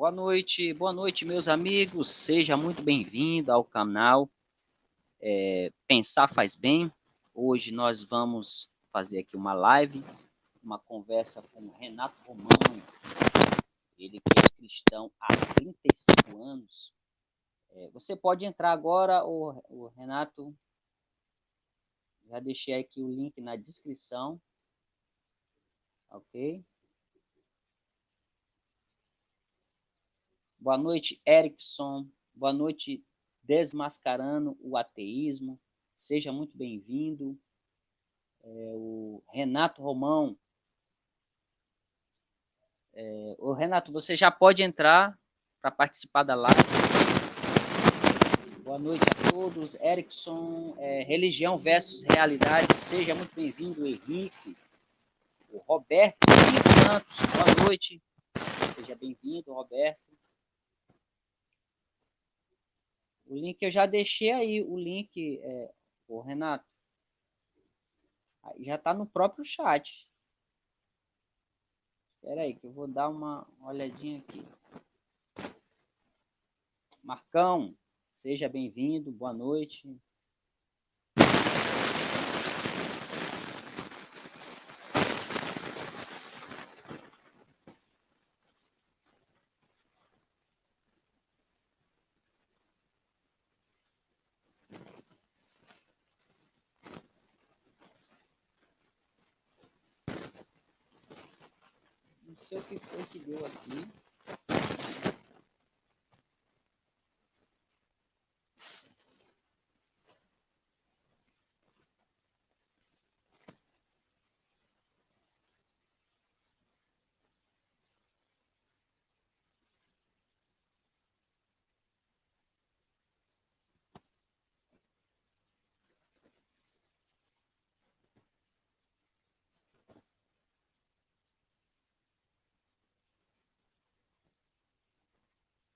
Boa noite, meus amigos. Seja muito bem-vindo ao canal Pensar Faz Bem. Hoje nós vamos fazer aqui uma live, uma conversa com o Renato Romão. Ele que é cristão há 35 anos. Você pode entrar agora, o Renato. Já deixei aqui o link na descrição. Ok? Boa noite, Erickson. Boa noite, Desmascarando o Ateísmo. Seja muito bem-vindo. O Renato Romão. O Renato, você já pode entrar para participar da live. Boa noite a todos. Erickson, Religião versus Realidade. Seja muito bem-vindo, Henrique. O Roberto Santos. Boa noite. Seja bem-vindo, Roberto. O link eu já deixei aí, o link, o Renato. Já está no próprio chat. Espera aí, que eu vou dar uma olhadinha aqui. Marcão, seja bem-vindo, boa noite. Não sei o que foi que deu aqui.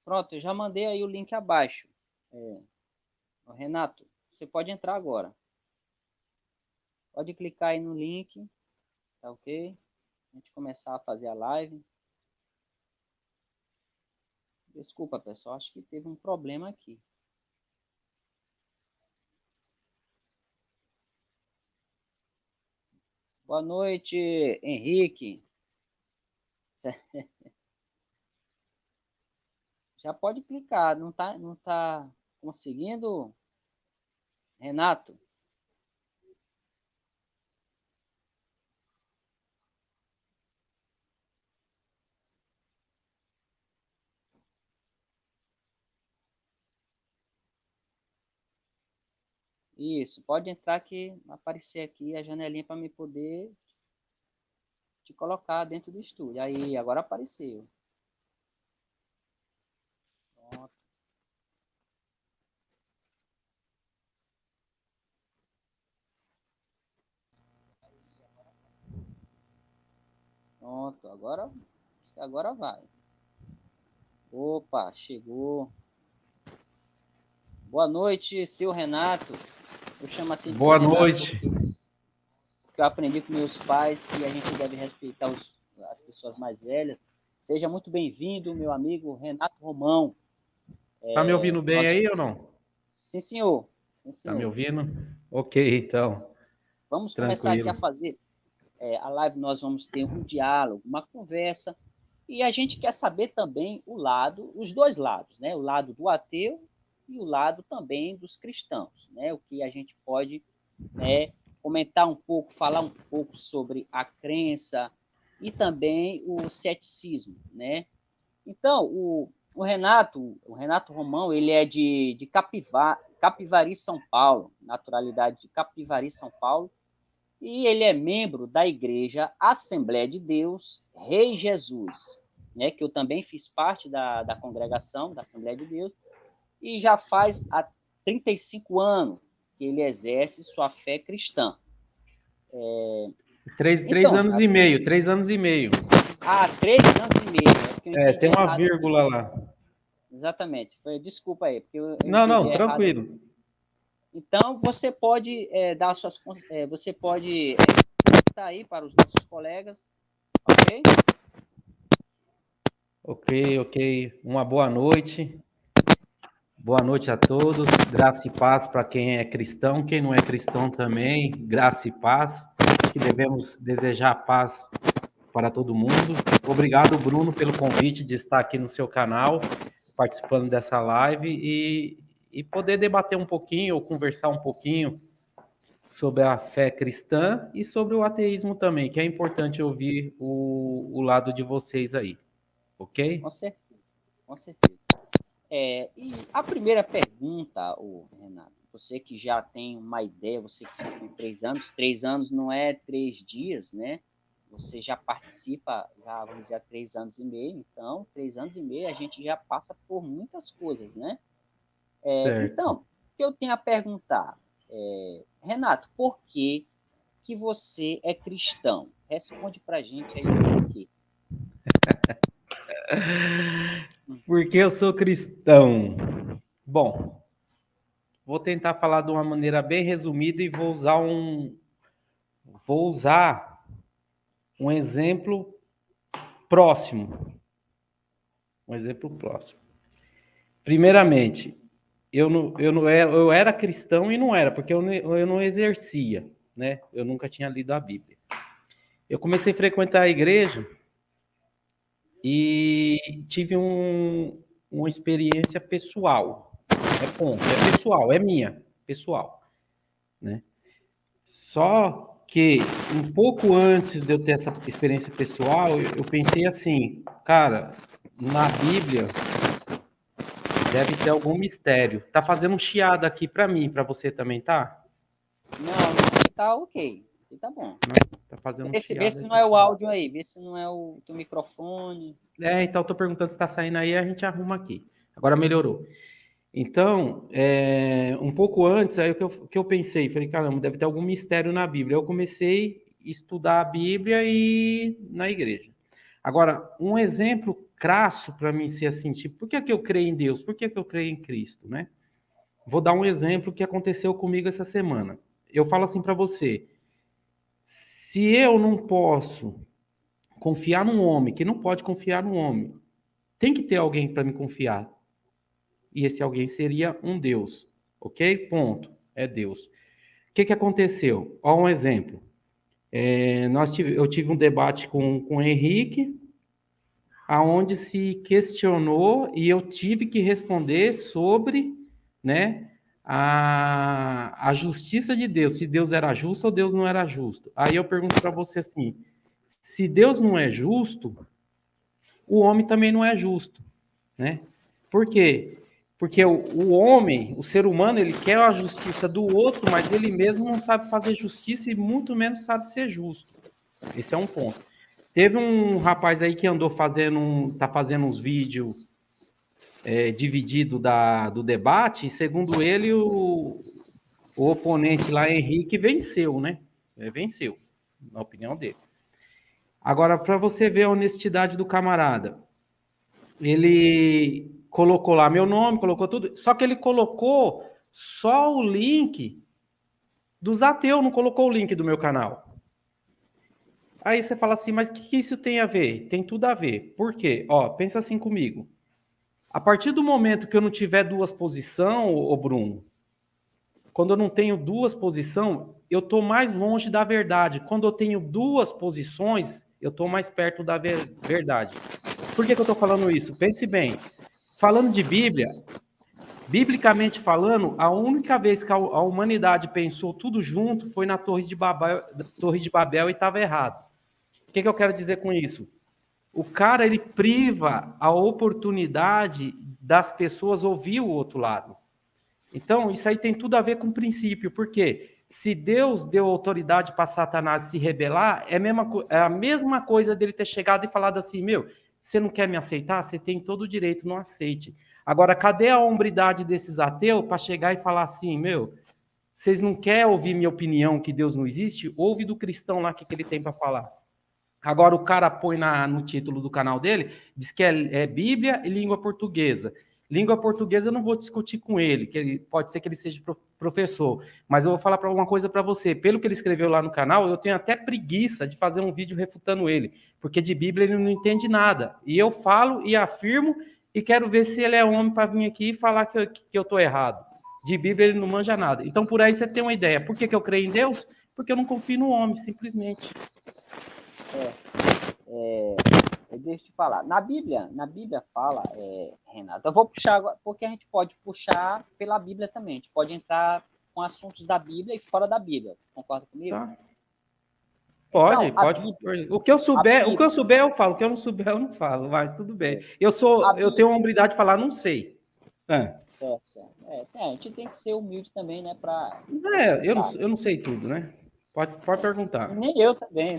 Pronto, eu já mandei aí o link abaixo. Renato, você pode entrar agora. Pode clicar aí no link, tá ok? A gente começar a fazer a live. Desculpa, pessoal, acho que teve um problema aqui. Boa noite, Henrique. Já pode clicar, não tá conseguindo, Renato? Isso, pode entrar que aparecer aqui a janelinha para me poder te colocar dentro do estúdio. Aí, agora apareceu. Pronto. Pronto, agora vai. Opa, chegou. Boa noite, seu Renato. Eu chamo assim de Boa seu Renato noite. porque eu aprendi com meus pais que a gente deve respeitar as pessoas mais velhas. Seja muito bem-vindo, meu amigo Renato Romão. Tá me ouvindo bem aí ou não? Sim, senhor. Sim, Tá me senhor. ouvindo? Ok, então. Vamos começar aqui Tranquilo. a fazer a live. Nós vamos ter um diálogo, uma conversa, e a gente quer saber também os dois lados, né? O lado do ateu e o lado também dos cristãos, né? O que a gente pode, né, comentar um pouco, falar um pouco sobre a crença e também o ceticismo, né? Então, o Renato Romão, ele é de Capivari, São Paulo, naturalidade de Capivari, São Paulo, e ele é membro da Igreja Assembleia de Deus, Rei Jesus, né, que eu também fiz parte da congregação da Assembleia de Deus, e já faz há 35 anos que ele exerce sua fé cristã. Três anos e meio, 3 anos e meio. 3 anos e meio, é porque eu entendi Tem uma errado vírgula aqui. lá. Exatamente, desculpa aí, porque eu entendi Não, errado tranquilo. aqui. Então, você pode dar suas... você pode estar aí para os nossos colegas, ok? Ok. Uma boa noite. Boa noite a todos. Graça e paz para quem é cristão, quem não é cristão também. Graça e paz. Acho que devemos desejar paz para todo mundo. Obrigado, Bruno, pelo convite de estar aqui no seu canal, participando dessa live e poder debater um pouquinho ou conversar um pouquinho sobre a fé cristã e sobre o ateísmo também, que é importante ouvir o lado de vocês aí, ok? Com certeza, com certeza. E a primeira pergunta, Renato, você que já tem uma ideia, você que já tem 3 anos não é 3 dias, né? Você já participa, já vamos dizer, há 3 anos e meio, então, 3 anos e meio a gente já passa por muitas coisas, né? Certo. Então, o que eu tenho a perguntar, Renato, por que você é cristão? Responde pra gente aí por quê. Porque eu sou cristão. Bom, vou tentar falar de uma maneira bem resumida e vou usar um exemplo próximo. Um exemplo próximo. Primeiramente, eu era cristão e não era, porque eu não exercia, né? Eu nunca tinha lido a Bíblia. Eu comecei a frequentar a igreja e tive uma experiência pessoal. É pessoal, é minha, pessoal, né? Só que um pouco antes de eu ter essa experiência pessoal, eu pensei assim, cara, na Bíblia deve ter algum mistério. Tá fazendo um chiado aqui para mim, para você também, tá? Não, tá ok. Tá bom. Tá fazendo um Vê chiado se não aqui. é o áudio aí, vê se não é o teu microfone. Então eu tô perguntando se tá saindo aí, a gente arruma aqui. Agora melhorou. Então, um pouco antes, aí o que eu pensei, falei, caramba, deve ter algum mistério na Bíblia. Eu comecei a estudar a Bíblia e na igreja. Agora, um exemplo crasso para mim ser assim, tipo, por que eu creio em Deus? Por que eu creio em Cristo, né? Vou dar um exemplo que aconteceu comigo essa semana. Eu falo assim para você, se eu não posso confiar num homem, que não pode confiar num homem, tem que ter alguém para me confiar. E esse alguém seria um Deus, ok? Ponto. É Deus. O que aconteceu? Olha um exemplo. Eu tive um debate com o Henrique, aonde se questionou e eu tive que responder sobre, né, a justiça de Deus, se Deus era justo ou Deus não era justo. Aí eu pergunto para você assim, se Deus não é justo, o homem também não é justo, né? Por quê? Porque o homem, o ser humano, ele quer a justiça do outro, mas ele mesmo não sabe fazer justiça e muito menos sabe ser justo. Esse é um ponto. Teve um rapaz aí que andou tá fazendo uns vídeos dividido do debate, e segundo ele, o oponente lá, Henrique, venceu, né? Venceu, na opinião dele. Agora, para você ver a honestidade do camarada, ele colocou lá meu nome, colocou tudo, só que ele colocou só o link dos ateus, não colocou o link do meu canal. Aí você fala assim, mas o que isso tem a ver? Tem tudo a ver. Por quê? Ó, pensa assim comigo. A partir do momento que eu não tiver duas posições, ô Bruno, quando eu não tenho duas posições, eu estou mais longe da verdade. Quando eu tenho duas posições, eu estou mais perto da verdade. Por que eu estou falando isso? Pense bem. Falando de Bíblia, biblicamente falando, a única vez que a humanidade pensou tudo junto foi na Torre de Babel e estava errado. O que eu quero dizer com isso? O cara, ele priva a oportunidade das pessoas ouvir o outro lado. Então, isso aí tem tudo a ver com o princípio, porque se Deus deu autoridade para Satanás se rebelar, é a mesma coisa dele ter chegado e falado assim, você não quer me aceitar? Você tem todo o direito, não aceite. Agora, cadê a hombridade desses ateus para chegar e falar assim, vocês não querem ouvir minha opinião que Deus não existe? Ouve do cristão lá o que ele tem para falar. Agora o cara põe no título do canal dele, diz que é Bíblia e língua portuguesa. Língua portuguesa eu não vou discutir com ele, pode ser que ele seja professor, mas eu vou falar uma coisa para você. Pelo que ele escreveu lá no canal, eu tenho até preguiça de fazer um vídeo refutando ele, porque de Bíblia ele não entende nada. E eu falo e afirmo e quero ver se ele é homem para vir aqui e falar que eu estou errado. De Bíblia ele não manja nada. Então, por aí você tem uma ideia. Por que eu creio em Deus? Porque eu não confio no homem, simplesmente. Deixa eu te falar. Na Bíblia fala, Renato, eu vou puxar agora, porque a gente pode puxar pela Bíblia também. A gente pode entrar com assuntos da Bíblia e fora da Bíblia. Concorda comigo? Tá. Pode, então, pode. Bíblia, o que eu souber eu falo. O que eu não souber eu não falo. Mas tudo bem. Eu tenho uma humildade de falar, não sei. Certo. A gente tem que ser humilde também, né? Eu não sei tudo, né? Pode perguntar. Nem eu também.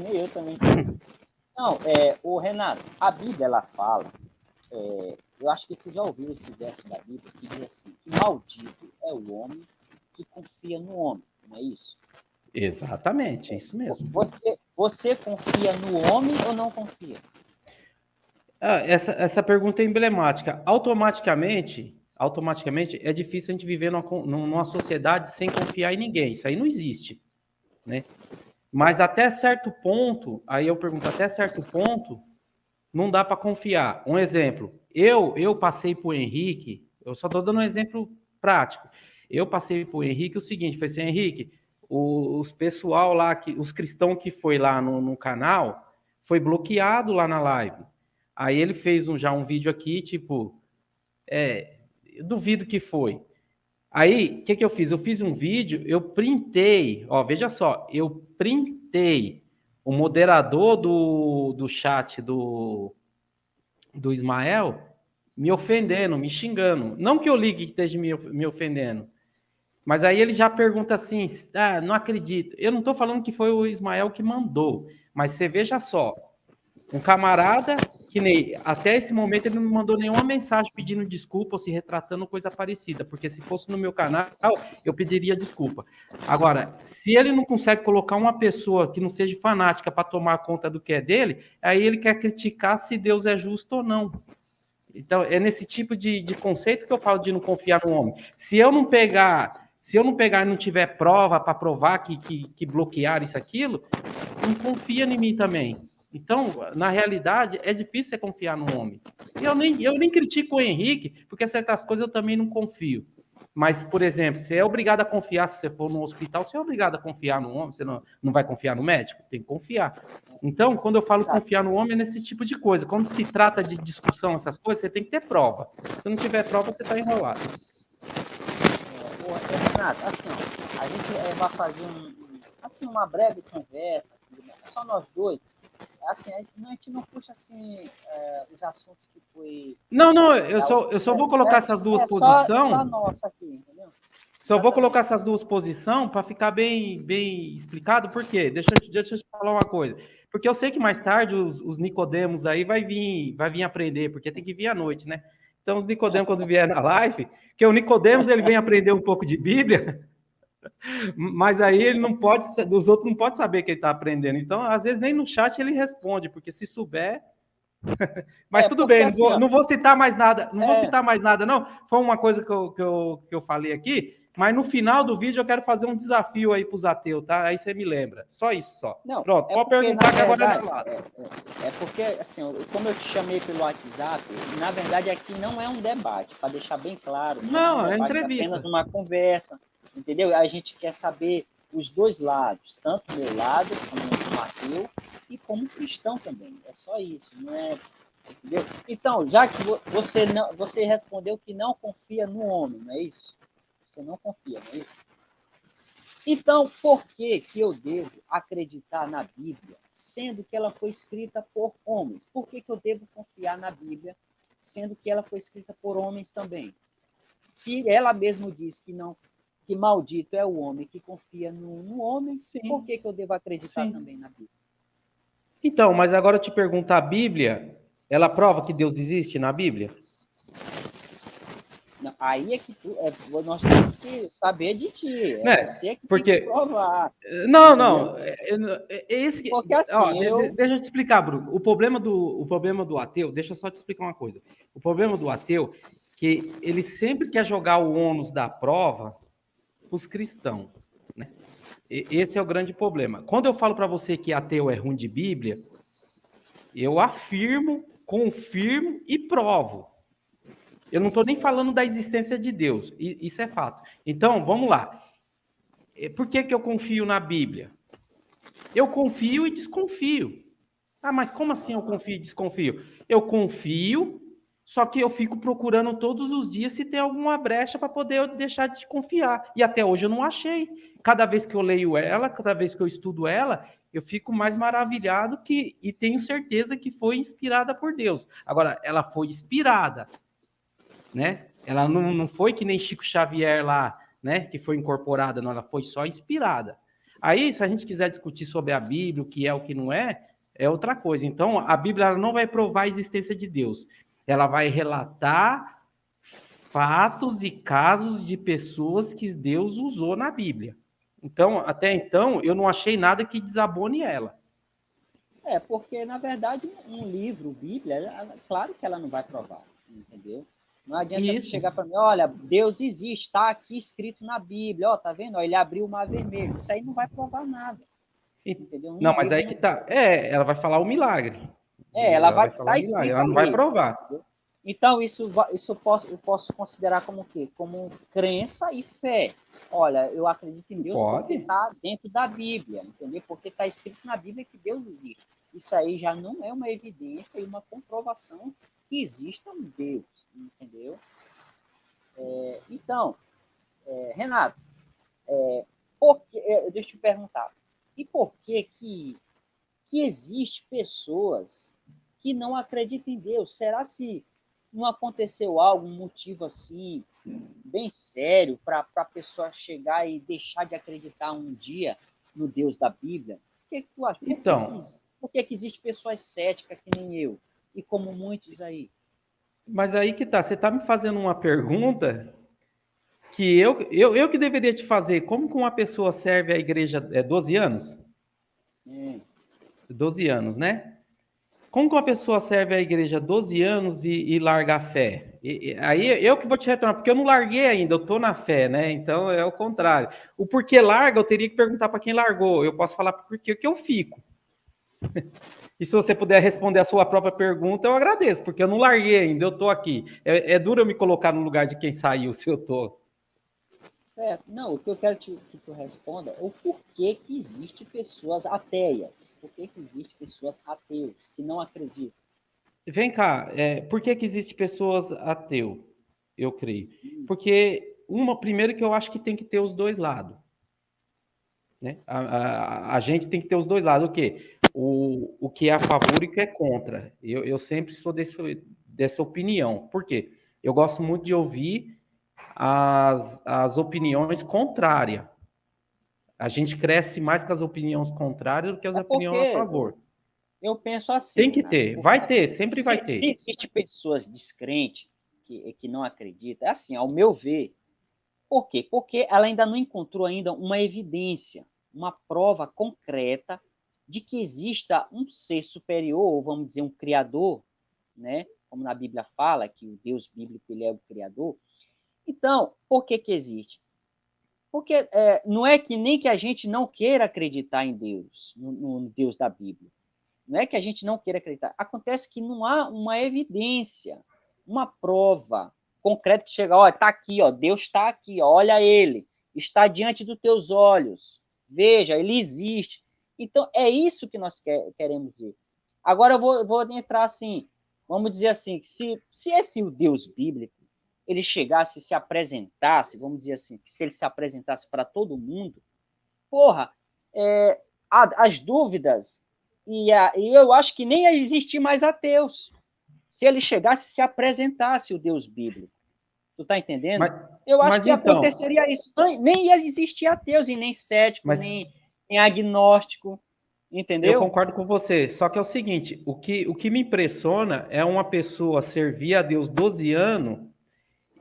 Não, o Renato, a Bíblia, ela fala, eu acho que tu já ouviu esse verso da Bíblia, que diz assim, que maldito é o homem que confia no homem, não é isso? Exatamente, é isso mesmo. Você confia no homem ou não confia? Essa pergunta é emblemática. Automaticamente, é difícil a gente viver numa sociedade sem confiar em ninguém. Isso aí não existe, né? Mas até certo ponto, aí eu pergunto, até certo ponto, não dá para confiar. Um exemplo, eu passei por Henrique, eu só estou dando um exemplo prático. Eu passei por Henrique o seguinte, foi assim, Henrique, os pessoal lá, os cristãos que foi lá no canal, foi bloqueado lá na live. Aí ele fez já um vídeo aqui, tipo, eu duvido que foi. Aí, o que eu fiz? Eu fiz um vídeo, eu printei, ó, veja só, eu printei o moderador do chat do Ismael me ofendendo, me xingando. Não que eu ligue que esteja me ofendendo, mas aí ele já pergunta assim, não acredito. Eu não estou falando que foi o Ismael que mandou, mas você veja só, um camarada que nem até esse momento ele não me mandou nenhuma mensagem pedindo desculpa ou se retratando coisa parecida, porque se fosse no meu canal eu pediria desculpa. Agora, se ele não consegue colocar uma pessoa que não seja fanática para tomar conta do que é dele, aí ele quer criticar se Deus é justo ou não. Então, é nesse tipo de conceito que eu falo de não confiar no homem. Se eu não pegar e não tiver prova para provar que bloquearam isso, aquilo, não confia em mim também. Então, na realidade, é difícil você confiar no homem. Eu nem critico o Henrique, porque certas coisas eu também não confio. Mas, por exemplo, você é obrigado a confiar, se você for no hospital, você é obrigado a confiar no homem, você não vai confiar no médico? Tem que confiar. Então, quando eu falo confiar no homem, é nesse tipo de coisa. Quando se trata de discussão, essas coisas, você tem que ter prova. Se não tiver prova, você está enrolado. Renato, assim, ó, a gente vai fazer uma breve conversa, só nós dois. Assim, a gente não puxa assim os assuntos que foi. Não, eu só vou colocar essas duas posições. Só a nossa aqui, entendeu? Só vou colocar essas duas posições para ficar bem explicado. Por quê? Deixa eu te falar uma coisa. Porque eu sei que mais tarde os Nicodemos aí vai vir aprender, porque tem que vir à noite, né? Então os Nicodemos, quando vier na live, que o Nicodemos ele vem aprender um pouco de Bíblia, mas aí ele não pode, os outros não podem saber que ele está aprendendo. Então, às vezes, nem no chat ele responde, porque se souber. Mas tudo bem, assim, não vou citar mais nada, vou citar mais nada, não. Foi uma coisa que eu falei aqui, mas no final do vídeo eu quero fazer um desafio aí para os ateus, tá? Aí você me lembra. Só isso, só. Não, pronto, pode perguntar que agora é lá. Porque, assim, como eu te chamei pelo WhatsApp, na verdade aqui não é um debate, para deixar bem claro. Não, é entrevista. É apenas uma conversa, entendeu? A gente quer saber os dois lados, tanto o meu lado, como o ateu, e como cristão também. É só isso, não é... Entendeu? Então, já que você respondeu que não confia no homem, não é isso? Você não confia, não é isso? Então, por que eu devo acreditar na Bíblia, sendo que ela foi escrita por homens? Por que eu devo confiar na Bíblia, sendo que ela foi escrita por homens também? Se ela mesma diz que maldito é o homem que confia no homem, sim. Por que eu devo acreditar também na Bíblia? Então, mas agora eu te pergunto, a Bíblia, ela prova que Deus existe na Bíblia? Não, aí é que nós temos que saber de ti. Você que porque... tem que provar. Não. Esse... Porque assim, Deixa eu te explicar, Bruno. O problema do ateu, deixa eu só te explicar uma coisa. O problema do ateu, que ele sempre quer jogar o ônus da prova para os cristãos, né? Esse é o grande problema. Quando eu falo para você que ateu é ruim de Bíblia, eu afirmo, confirmo e provo. Eu não estou nem falando da existência de Deus, isso é fato. Então, vamos lá. Por que eu confio na Bíblia? Eu confio e desconfio. Ah, mas como assim eu confio e desconfio? Eu confio, só que eu fico procurando todos os dias se tem alguma brecha para poder eu deixar de confiar. E até hoje eu não achei. Cada vez que eu leio ela, cada vez que eu estudo ela, eu fico mais maravilhado e tenho certeza que foi inspirada por Deus. Agora, ela foi inspirada, né? Ela não foi que nem Chico Xavier lá, né? Que foi incorporada, não, ela foi só inspirada. Aí, se a gente quiser discutir sobre a Bíblia, o que é, o que não é, é outra coisa. Então, a Bíblia ela não vai provar a existência de Deus. Ela vai relatar fatos e casos de pessoas que Deus usou na Bíblia. Então, até então, eu não achei nada que desabone ela. Porque, na verdade, um livro, Bíblia, claro que ela não vai provar, entendeu? Não adianta você chegar para mim, olha, Deus existe, está aqui escrito na Bíblia, ó, tá vendo? Ó, ele abriu o mar vermelho. Isso aí não vai provar nada. Entendeu? Não, mas aí que tá. Ela vai falar o milagre. Ela vai falar o milagre, ela não vai provar. Entendeu? Então, isso eu posso considerar como o quê? Como crença e fé. Olha, eu acredito em Deus porque está dentro da Bíblia, entendeu? Porque está escrito na Bíblia que Deus existe. Isso aí já não é uma evidência e uma comprovação que exista um Deus, entendeu? Então, Renato, deixa eu te perguntar, e por que existe pessoas que não acreditam em Deus? Será se não aconteceu algo, um motivo assim, bem sério, para a pessoa chegar e deixar de acreditar um dia no Deus da Bíblia? O que tu acha? Por que existem pessoas céticas que nem eu? E como muitos aí? Mas aí que tá, você tá me fazendo uma pergunta que eu que deveria te fazer. Como que uma pessoa serve à igreja 12 anos? 12 anos, né? Como que uma pessoa serve à igreja 12 anos e larga a fé? Aí eu que vou te retornar, porque eu não larguei ainda, eu estou na fé, né? Então é o contrário. O porquê larga, eu teria que perguntar para quem largou. Eu posso falar por que eu fico. E se você puder responder a sua própria pergunta, eu agradeço, porque eu não larguei ainda, eu estou aqui. É duro eu me colocar no lugar de quem saiu, se eu estou. Certo. Não, o que eu quero que tu responda é o porquê que existem pessoas ateias. Por que existem pessoas ateias que não acreditam? Vem cá, por que existem pessoas ateu? Eu creio. Porque, primeiro que eu acho que tem que ter os dois lados. Né? A gente tem que ter os dois lados. O quê? O que é a favor e o que é contra. Eu sempre sou dessa opinião. Por quê? Eu gosto muito de ouvir as opiniões contrárias. A gente cresce mais com as opiniões contrárias do que as opiniões a favor. Eu penso assim. Tem que ter, vai ter, sempre vai ter. Se existem pessoas descrentes que não acreditam, é assim, ao meu ver. Por quê? Porque ela ainda não encontrou ainda uma evidência, uma prova concreta de que exista um ser superior, ou vamos dizer, um criador, né? Como na Bíblia fala, que o Deus bíblico ele é o criador. Então, por que existe? Porque não é que nem que a gente não queira acreditar em Deus, no Deus da Bíblia. Não é que a gente não queira acreditar. Acontece que não há uma evidência, uma prova concreta que chega, ó, está aqui, ó, Deus está aqui, ó, olha ele, está diante dos teus olhos, veja, ele existe. Então, é isso que nós queremos ver. Agora eu vou entrar assim, vamos dizer assim, que se esse o Deus bíblico, ele chegasse e se apresentasse, vamos dizer assim, que se ele se apresentasse para todo mundo, porra, as dúvidas, e eu acho que nem ia existir mais ateus, se ele chegasse e se apresentasse o Deus bíblico. Tu tá entendendo? Eu acho que então, aconteceria isso. Nem ia existir ateus, e nem cético, nem agnóstico, entendeu? Eu concordo com você, só que é o seguinte, o que me impressiona é uma pessoa servir a Deus 12 anos,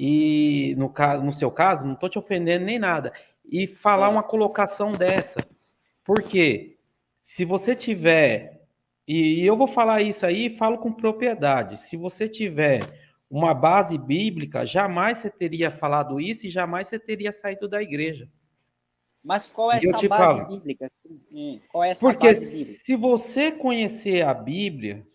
e no seu caso, não estou te ofendendo nem nada, e falar uma colocação dessa. Por quê? Se você tiver, e eu vou falar isso aí, falo com propriedade, se você tiver uma base bíblica, jamais você teria falado isso e jamais você teria saído da igreja. Mas qual é E eu essa te base falo, bíblica? Qual é essa porque base bíblica? se você conhecer a Bíblia,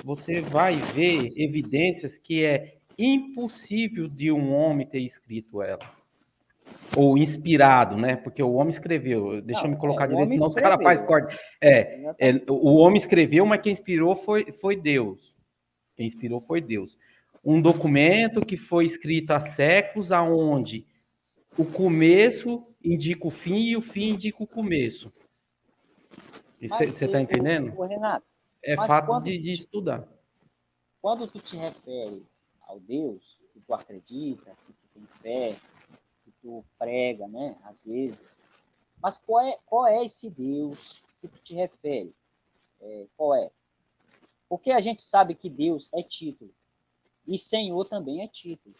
você vai ver evidências que é impossível de um homem ter escrito ela. Ou inspirado, né? Porque o homem escreveu. Deixa eu me Não, colocar o direito, homem senão os caras fazem escreveu. corte. Exatamente. O homem escreveu, mas quem inspirou foi Deus. Quem inspirou foi Deus. Um documento que foi escrito há séculos, aonde o começo indica o fim e o fim indica o começo. Você Mas, está entendendo? Renato, É mas fato de estudar. quando tu te refere ao Deus que tu acredita, que tu tem fé, que tu prega, né, às vezes, mas qual é esse Deus que tu te refere? Qual é? Porque a gente sabe que Deus é título e Senhor também é título.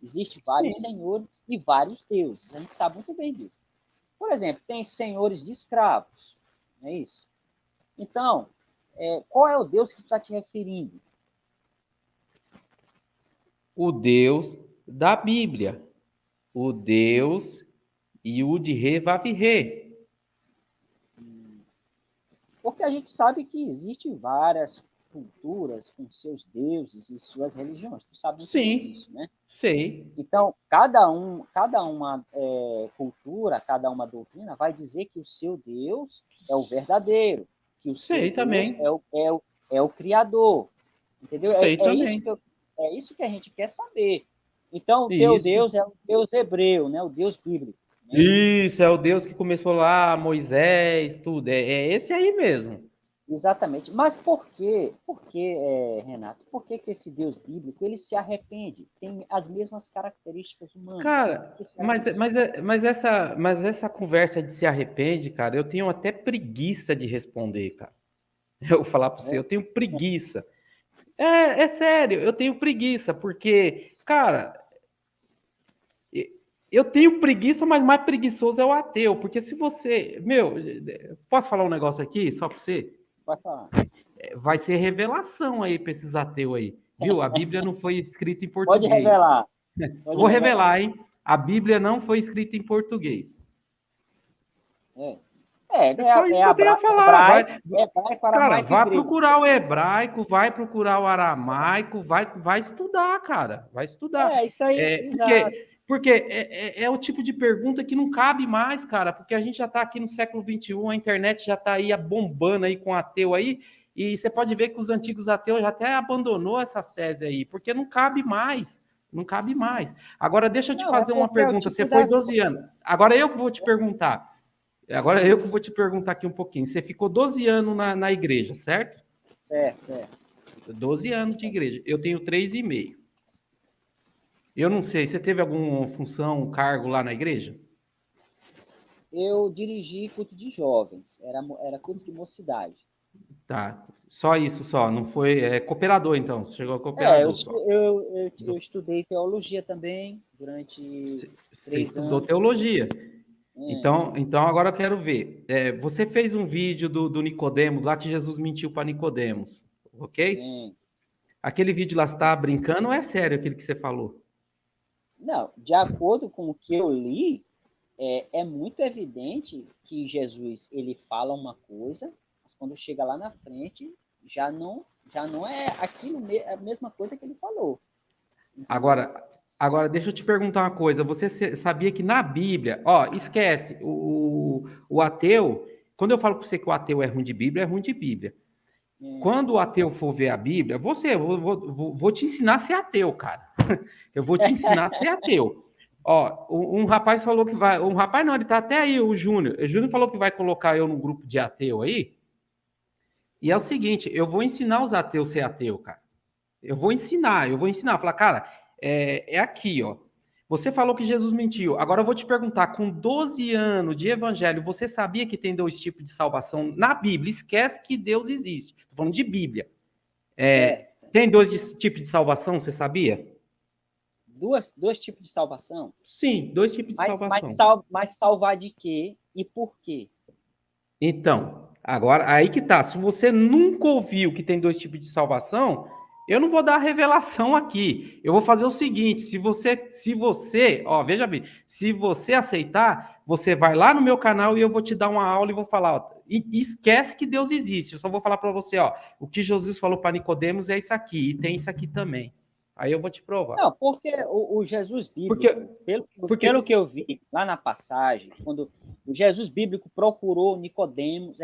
Existem vários Sim. senhores e vários deuses. A gente sabe muito bem disso. Por exemplo, tem senhores de escravos, não é isso? Então, qual é o Deus que tu está te referindo? O Deus da Bíblia. O Deus e o de Re. Porque a gente sabe que existem várias culturas com seus deuses e suas religiões. Tu sabe muito bem Sim, disso, né? sei. Então, cada uma cultura, cada uma doutrina vai dizer que o seu Deus é o verdadeiro, que o seu Sei Deus também. é o Criador. Entendeu? Sei também. É isso que a gente quer saber. Então, o teu Isso. Deus é o Deus hebreu, né? O Deus bíblico. Não é isso? Isso, é o Deus que começou lá, Moisés, tudo. É esse aí mesmo. Exatamente. Mas por que, Renato, por que esse Deus bíblico ele se arrepende? Tem as mesmas características humanas. Por Cara, que será isso? mas essa conversa de se arrepende, cara, eu tenho até preguiça de responder, cara. Eu vou falar para você, É, eu tenho preguiça. É sério, eu tenho preguiça, porque, cara, eu tenho preguiça, mas mais preguiçoso é o ateu, porque se você, meu, posso falar um negócio aqui, só para você? pode falar. Vai ser revelação aí para esses ateus aí, viu? A Bíblia não foi escrita em Pode português. revelar. Eu Pode vou revelar. revelar, hein? A Bíblia não foi escrita em português. É, É só isso que eu tenho a falar. hebraico, Cara, aramaico e vai grego. procurar o hebraico, vai procurar o aramaico, vai estudar, cara. Vai estudar. Isso aí, É, exato. porque é o tipo de pergunta que não cabe mais, cara, porque a gente já está aqui no século XXI, a internet já está aí bombando aí com ateu aí, e você pode ver que os antigos ateus já até abandonou essas teses aí, porque não cabe mais. Não cabe mais. Agora, deixa eu te Não, é fazer uma porque é o pergunta. Você tipo foi da. 12 anos. Agora eu que vou te perguntar. Agora eu que vou te perguntar aqui um pouquinho. Você ficou 12 anos na igreja, certo? Certo, certo. 12 anos de igreja. Eu tenho 3,5. Eu não sei, você teve alguma função, cargo lá na igreja? Eu dirigi culto de jovens, era culto de mocidade. Tá. Só isso, só. Não foi. Cooperador, então. Você chegou a Eu, cooperador estu- só. eu estudei teologia também durante Você três estudou anos. teologia. É, Então agora eu quero ver. Você fez um vídeo do Nicodemos lá que Jesus mentiu para Nicodemos, ok? é. Aquele vídeo lá está brincando ou é sério aquilo que você falou? Não, de acordo com o que eu li, é muito evidente que Jesus ele fala uma coisa, mas quando chega lá na frente já não é aquilo a mesma coisa que ele falou, entendeu? Agora deixa eu te perguntar uma coisa. Você sabia que na Bíblia, ó, esquece o ateu. Quando eu falo para você que o ateu é ruim de Bíblia, é ruim de Bíblia. É, Quando o ateu for ver a Bíblia, vou te ensinar a ser ateu, cara. Eu vou te ensinar a ser ateu. Ó, um rapaz falou que vai. Um rapaz não, ele tá até aí, o Júnior. O Júnior falou que vai colocar eu no grupo de ateu aí. E é o seguinte, eu vou ensinar os ateus a ser ateu, cara. Eu vou ensinar. Falar, cara, é aqui, ó. Você falou que Jesus mentiu. Agora eu vou te perguntar, com 12 anos de evangelho, você sabia que tem dois tipos de salvação na Bíblia? Esquece que Deus existe. Estou falando de Bíblia. certo. Tem dois tipos de salvação, você sabia? Dois tipos de salvação, Sim, dois tipos de salvação. mas salvar de quê e por quê? Então, agora, aí que tá. Se você nunca ouviu que tem dois tipos de salvação, eu não vou dar a revelação aqui. Eu vou fazer o seguinte: ó, veja bem, se você aceitar, você vai lá no meu canal e eu vou te dar uma aula e vou falar, ó, e esquece que Deus existe. Eu só vou falar para você, ó, o que Jesus falou para Nicodemos é isso aqui, e tem isso aqui também. Aí eu vou te provar. Não, porque o Jesus Porque, bíblico, pelo porque que eu vi lá na passagem, quando o Jesus bíblico procurou Nicodemos,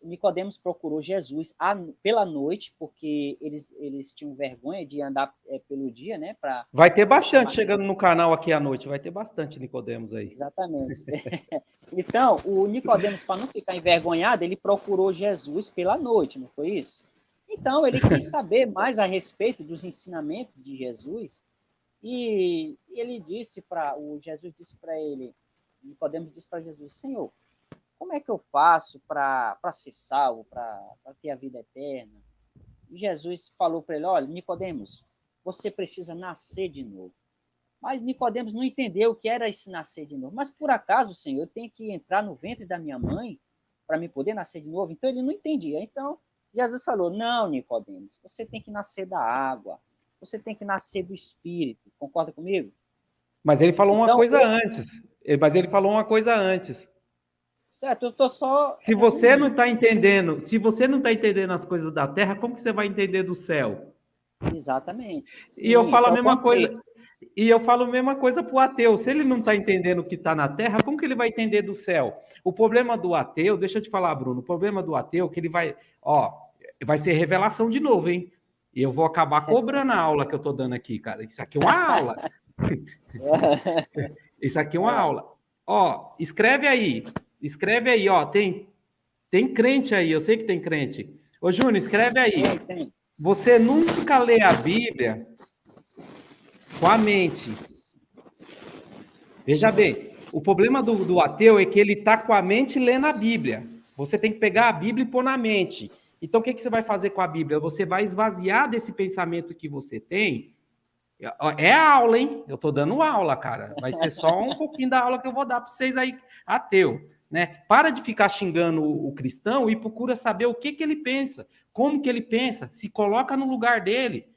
Nicodemos procurou Jesus pela noite, porque eles tinham vergonha de andar pelo dia, né? Para vai ter bastante chamar. chegando no canal aqui à noite, vai ter bastante Nicodemos aí. Exatamente. Então, o Nicodemos, para não ficar envergonhado, ele procurou Jesus pela noite, não foi isso? Então, ele quis saber mais a respeito dos ensinamentos de Jesus. E ele Jesus disse para ele, Nicodemos disse para Jesus, Senhor, como é que eu faço para ser salvo, para ter a vida eterna? E Jesus falou para ele, olha, Nicodemos, você precisa nascer de novo. Mas Nicodemos não entendeu o que era esse nascer de novo. Mas por acaso, Senhor, eu tenho que entrar no ventre da minha mãe para me poder nascer de novo? Então ele não entendia. Então Jesus falou, não, Nicodemos, você tem que nascer da água. Você tem que nascer do Espírito. Concorda comigo? Mas ele falou uma Então, coisa antes. Mas ele falou uma coisa antes. certo, eu estou só Se você não resumindo. está entendendo, se você não está entendendo as coisas da terra, como que você vai entender do céu? Exatamente. E eu Sim, falo esse a é o mesma coisa. contexto. E eu falo a mesma coisa para o ateu. Se ele não está entendendo o que está na terra, como que ele vai entender do céu? O problema do ateu, deixa eu te falar, Bruno, o problema do ateu é que ele vai ser revelação de novo, hein? E eu vou acabar cobrando a aula que eu estou dando aqui, cara. Isso aqui é uma aula. Isso aqui é uma aula. Ó, escreve aí, ó. Tem crente aí, eu sei que tem crente. Ô, Júnior, escreve aí. Tem. Você nunca lê a Bíblia com a mente. Veja bem, o problema do ateu é que ele está com a mente lendo a Bíblia. Você tem que pegar a Bíblia e pôr na mente. Então, o que você vai fazer com a Bíblia? Você vai esvaziar desse pensamento que você tem. É aula, hein? Eu estou dando aula, cara. Vai ser só um pouquinho da aula que eu vou dar para vocês aí, ateu. Né? Para de ficar xingando o cristão e procura saber o que ele pensa, como que ele pensa, se coloca no lugar dele.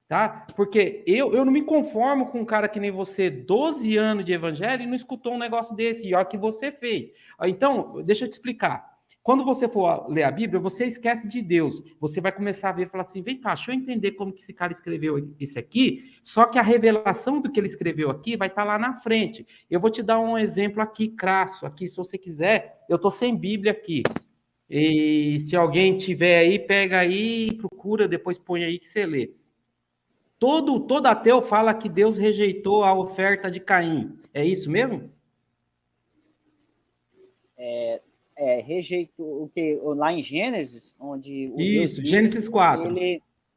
Tá? Porque eu não me conformo com um cara que nem você, 12 anos de evangelho, e não escutou um negócio desse, e olha o que você fez. Então, deixa eu te explicar. Quando você for ler a Bíblia, você esquece de Deus. Você vai começar a ver e falar assim, vem cá, deixa eu entender como que esse cara escreveu isso aqui, só que a revelação do que ele escreveu aqui vai estar lá na frente. Eu vou te dar um exemplo aqui, crasso, aqui, se você quiser, eu estou sem Bíblia aqui. E se alguém tiver aí, pega aí, procura, depois põe aí que você lê. Todo ateu fala que Deus rejeitou a oferta de Caim. É isso mesmo? Rejeitou o que lá em Gênesis, onde o Deus Isso, Gênesis bíblico 4.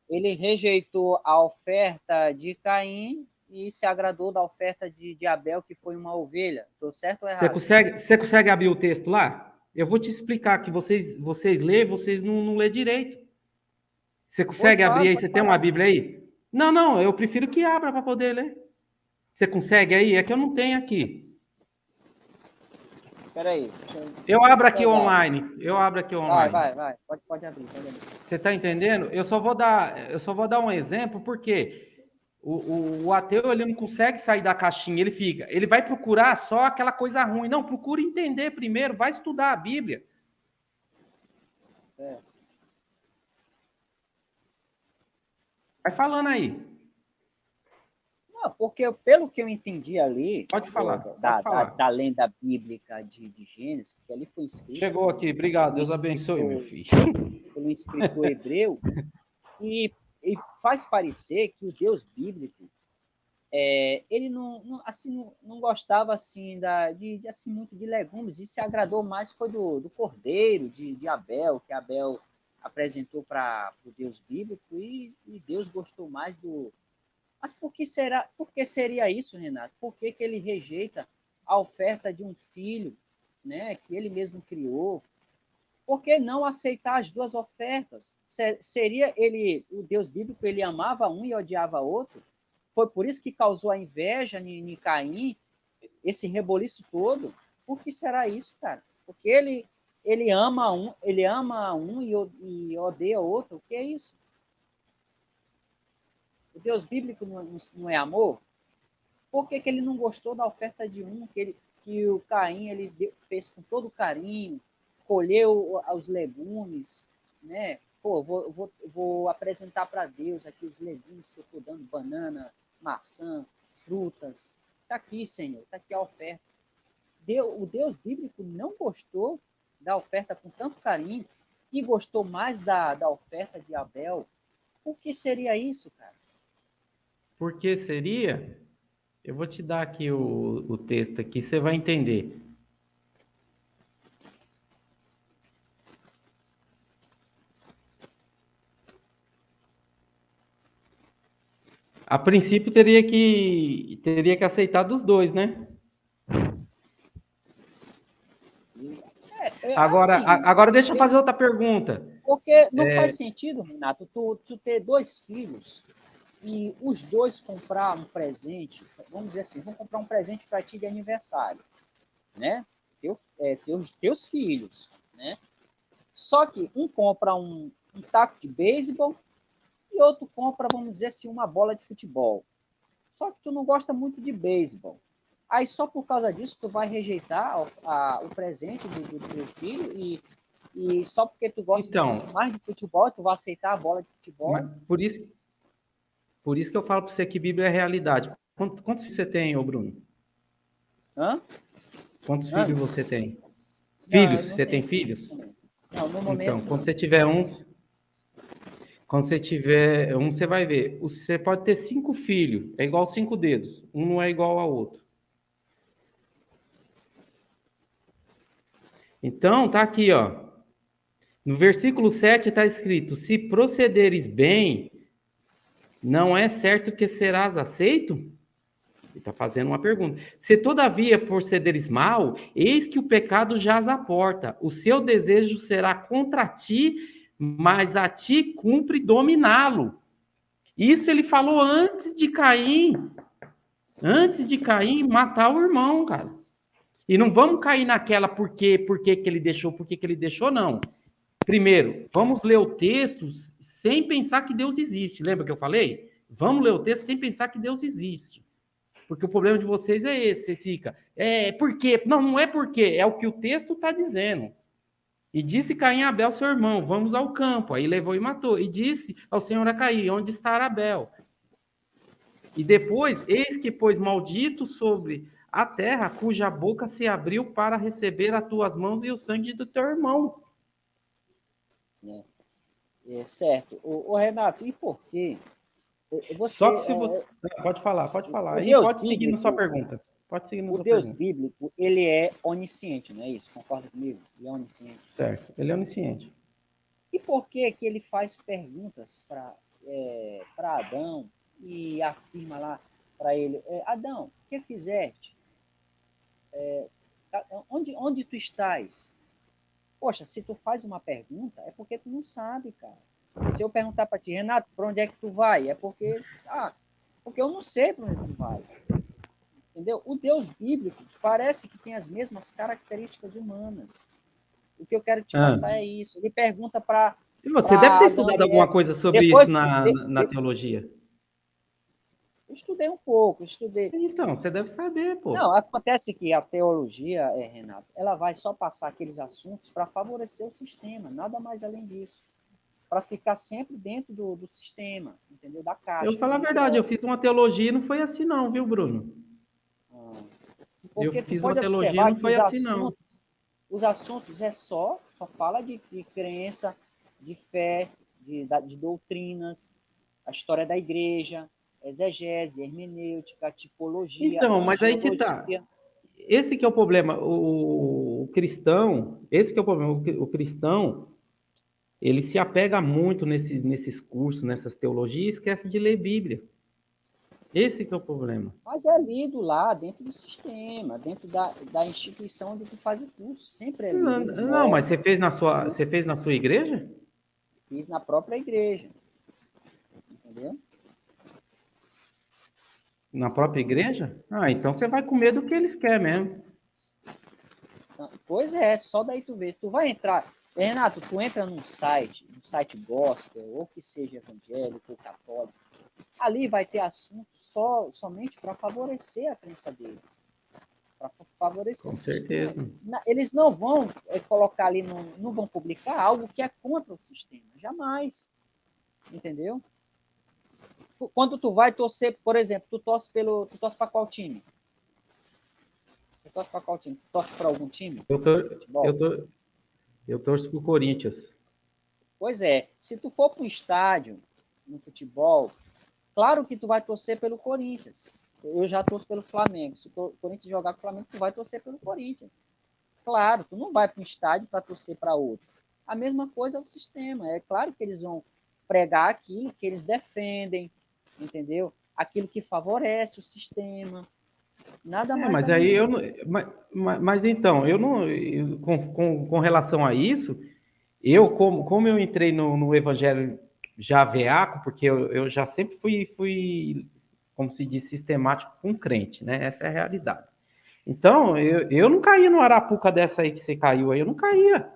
ele rejeitou a oferta de Caim e se agradou da oferta de Abel, que foi uma ovelha. Estou certo ou errado? Você consegue abrir o texto lá? Eu vou te explicar que vocês lêem, vocês não lêem direito. Você Pois consegue abrir fala, aí? pode Você tem uma falar. Bíblia aí? Não, eu prefiro que abra para poder ler. Você consegue aí? É que eu não tenho aqui. Espera aí. Eu abro aqui Pegar. online. Vai. Pode abrir. Você está entendendo? Eu só vou dar um exemplo, porque o ateu ele não consegue sair da caixinha, ele vai procurar só aquela coisa ruim. Não, procura entender primeiro, vai estudar a Bíblia. É. Vai falando aí. Não, porque pelo que eu entendi ali, Pode falar. da lenda bíblica de Gênesis, que ali foi escrito. Chegou aqui, obrigado, Deus abençoe, meu filho. Pelo escritor hebreu, e faz parecer que o Deus bíblico ele não gostava assim assim muito de legumes e se agradou mais foi do cordeiro de Abel, que Abel apresentou para o Deus bíblico e Deus gostou mais do. Mas por que seria isso, Renato? Por que ele rejeita a oferta de um filho, né, que ele mesmo criou? Por que não aceitar as duas ofertas? Seria o Deus bíblico, ele amava um e odiava outro? Foi por isso que causou a inveja em Caim, esse reboliço todo? Por que será isso, cara? Porque ele ama um e odeia outro? O que é isso? O Deus bíblico não é amor? Por que ele não gostou da oferta de um que o Caim fez com todo carinho, colheu os legumes, né? Pô, vou apresentar para Deus aqui os legumes que eu estou dando, banana, maçã, frutas. Está aqui, Senhor, está aqui a oferta. O Deus bíblico não gostou da oferta com tanto carinho e gostou mais da oferta de Abel. Por que seria isso, cara? Por que seria? Eu vou te dar aqui o texto aqui, você vai entender. A princípio teria que aceitar dos dois, né? Agora deixa eu fazer outra pergunta. Porque não faz sentido, Renato, tu ter dois filhos e os dois comprar um presente, vamos dizer assim, vão comprar um presente para ti de aniversário, né? Teus filhos, né? Só que um compra um taco de beisebol e outro compra, vamos dizer assim, uma bola de futebol. Só que tu não gosta muito de beisebol. Aí só por causa disso tu vai rejeitar o presente do teu filho e só porque tu gosta mais de futebol, tu vai aceitar a bola de futebol. Por isso que eu falo para você que Bíblia é realidade. Quantos filhos você tem, ô Bruno? Hã? Quantos filhos você tem? Filhos? Você tem filhos? Não, no momento. Então, quando você tiver um, você vai ver. Você pode ter 5 filhos, é igual 5 dedos. Um não é igual ao outro. Então, tá aqui, ó. No versículo 7 está escrito: se procederes bem, não é certo que serás aceito? Ele está fazendo uma pergunta. Se todavia procederes mal, eis que o pecado jaz à porta. O seu desejo será contra ti, mas a ti cumpre dominá-lo. Isso ele falou antes de Caim. Antes de Caim matar o irmão, cara. E não vamos cair naquela por que ele deixou, não. Primeiro, vamos ler o texto sem pensar que Deus existe. Lembra que eu falei? Vamos ler o texto sem pensar que Deus existe. Porque o problema de vocês é esse, vocês ficam. Por quê? Não, não é porque, é o que o texto está dizendo. E disse Caim a Abel, seu irmão, vamos ao campo. Aí levou e matou. E disse ao Senhor a Caim, onde está Abel? E depois, eis que pôs maldito sobre a terra, cuja boca se abriu para receber as tuas mãos e o sangue do teu irmão. Certo. O Renato, e por quê? Só que se você... Pode falar. Aí pode seguir na sua pergunta. O Deus bíblico, ele é onisciente, não é isso? Concorda comigo? Ele é onisciente. Certo, ele é onisciente. E por que ele faz perguntas para Adão e afirma lá para ele, Adão, o que fizeste? Onde tu estás? Poxa, se tu faz uma pergunta, é porque tu não sabe, cara. Se eu perguntar para ti, Renato, para onde é que tu vai? É porque eu não sei para onde tu vai. Entendeu? O Deus bíblico parece que tem as mesmas características humanas. O que eu quero te passar é isso. Ele pergunta para... Você deve ter estudado alguma coisa sobre isso na teologia. Eu estudei um pouco, Então, você deve saber, pô. Não, acontece que a teologia, Renato, ela vai só passar aqueles assuntos para favorecer o sistema, nada mais além disso. Para ficar sempre dentro do sistema, entendeu? Da caixa. Eu falo a verdade, eu fiz uma teologia e não foi assim não, viu, Bruno? Porque eu fiz uma teologia e não foi assim não. Os assuntos só fala de crença, de fé, de doutrinas, a história da igreja, exegese, hermenêutica, tipologia. Então, mas aí que tá. Esse que é o problema. O cristão, esse que é o problema. O cristão, ele se apega muito nesses cursos, nessas teologias, e esquece de ler Bíblia. Esse que é o problema. Mas é lido lá, dentro do sistema, dentro da instituição onde tu faz o curso. Sempre é lido. Não, mas você fez na sua igreja? Fiz na própria igreja. Entendeu? Na própria igreja? Então você vai com medo do que eles querem mesmo. Pois é, só daí tu vê. Tu vai entrar... Renato, tu entra num site gospel, ou que seja evangélico ou católico, Ali vai ter assunto somente para favorecer a crença deles. Para favorecer. Com certeza. Eles não vão colocar ali, não vão publicar algo que é contra o sistema. Jamais. Entendeu? Quando tu vai torcer, por exemplo, tu torce para qual time? Tu torce para qual time? Tu torce para algum time? Eu torço pro Corinthians. Pois é. Se tu for para o estádio, no futebol, claro que tu vai torcer pelo Corinthians. Eu já torço pelo Flamengo. Se o Corinthians jogar com o Flamengo, tu vai torcer pelo Corinthians. Claro, tu não vai para um estádio para torcer para outro. A mesma coisa é o sistema. É claro que eles vão pregar aquilo que eles defendem, entendeu? Aquilo que favorece o sistema. Nada mais. Mas aí eu não, mas então, eu não, com relação a isso, eu como eu entrei no Evangelho já veaco, porque eu já sempre fui, como se diz, sistemático com crente, né? Essa é a realidade. Então, eu não caía no arapuca dessa aí que você caiu aí, eu não caía.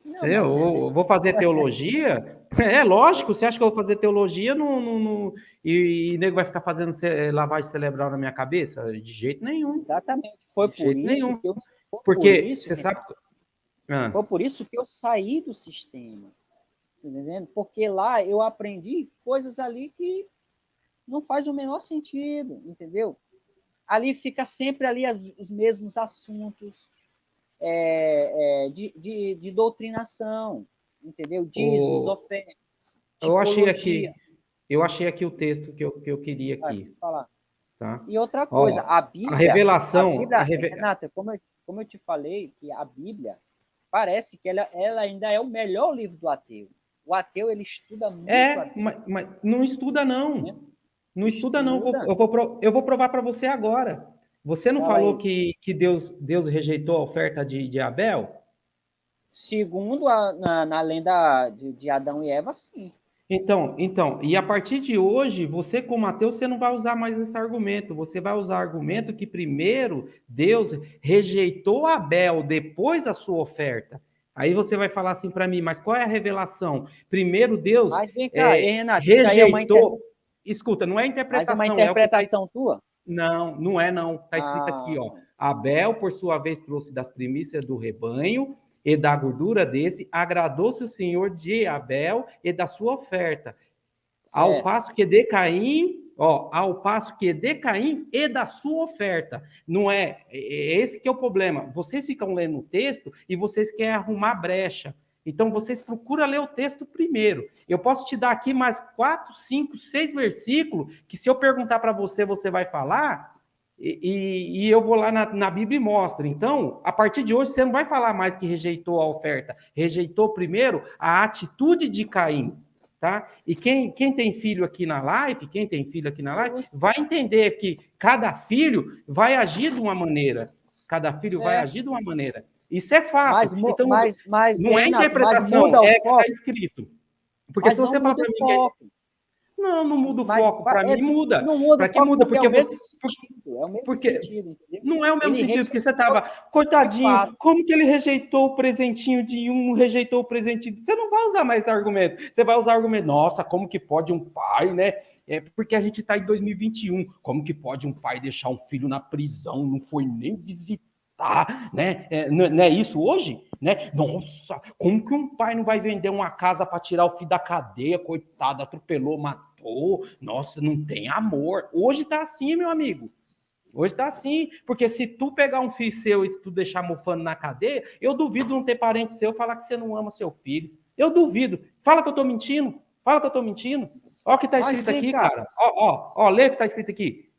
Não, eu vou fazer teologia? É lógico, você acha que eu vou fazer teologia e nego vai ficar fazendo lavagem cerebral na minha cabeça? De jeito nenhum. Exatamente. Foi por isso que eu. Porque você sabe. Foi por isso que eu saí do sistema. Tá entendendo? Porque lá eu aprendi coisas ali que não faz o menor sentido, entendeu? Ali fica sempre ali os mesmos assuntos de doutrinação, entendeu? Dízimos, ofertas, eu achei aqui o texto que eu queria aqui. Vai falar. Tá? E outra coisa, a Bíblia... A revelação... Renata, como eu te falei, que a Bíblia parece que ela ainda é o melhor livro do ateu. O ateu, ele estuda muito a Bíblia. Mas não estuda, não. Não estuda, não. Eu vou provar para você agora. Você não falou que Deus rejeitou a oferta de Abel? Segundo na lenda de Adão e Eva, sim. Então, e a partir de hoje, você como ateu, você não vai usar mais esse argumento. Você vai usar o argumento que primeiro Deus rejeitou Abel, depois a sua oferta. Aí você vai falar assim para mim, mas qual é a revelação? Primeiro Deus mas vem cá, Renato, rejeitou... Escuta, não é interpretação. Mas é uma interpretação tua? Não, não é não. Está escrito aqui, ó. Abel, por sua vez, trouxe das primícias do rebanho e da gordura desse, agradou-se o Senhor de Abel e da sua oferta. Ao passo que de Caim, e da sua oferta. Não é esse que é o problema. Vocês ficam lendo o texto e vocês querem arrumar brecha. Então, vocês procuram ler o texto primeiro. Eu posso te dar aqui mais 4, 5, 6 versículos, que se eu perguntar para você, você vai falar, e eu vou lá na Bíblia e mostro. Então, a partir de hoje, você não vai falar mais que rejeitou a oferta. Rejeitou primeiro a atitude de Caim. Tá? E quem tem filho aqui na live, vai entender que cada filho vai agir de uma maneira. Cada filho vai agir de uma maneira. Isso é fato. Então, não é interpretação, é que está escrito. Porque se você falar para mim... Não muda o foco. Para mim, muda. Não muda o foco, muda, porque é o mesmo sentido. É o mesmo sentido, entendeu? Não é o mesmo sentido, porque você estava... Coitadinho, como que ele rejeitou o presentinho de um, rejeitou o presentinho... Você não vai usar mais esse argumento. Você vai usar o argumento, nossa, como que pode um pai, né? É porque a gente está em 2021. Como que pode um pai deixar um filho na prisão? Não foi nem visitar. Né? Não é isso hoje? Né? Nossa, como que um pai não vai vender uma casa para tirar o filho da cadeia? Coitado, atropelou, matou. Nossa, não tem amor. Hoje tá assim, meu amigo. Hoje tá assim. Porque se tu pegar um filho seu e tu deixar mofando na cadeia, eu duvido não ter parente seu falar que você não ama seu filho. Eu duvido. Fala que eu tô mentindo. Olha o que tá escrito aqui, cara. Ó, lê o que tá escrito aqui.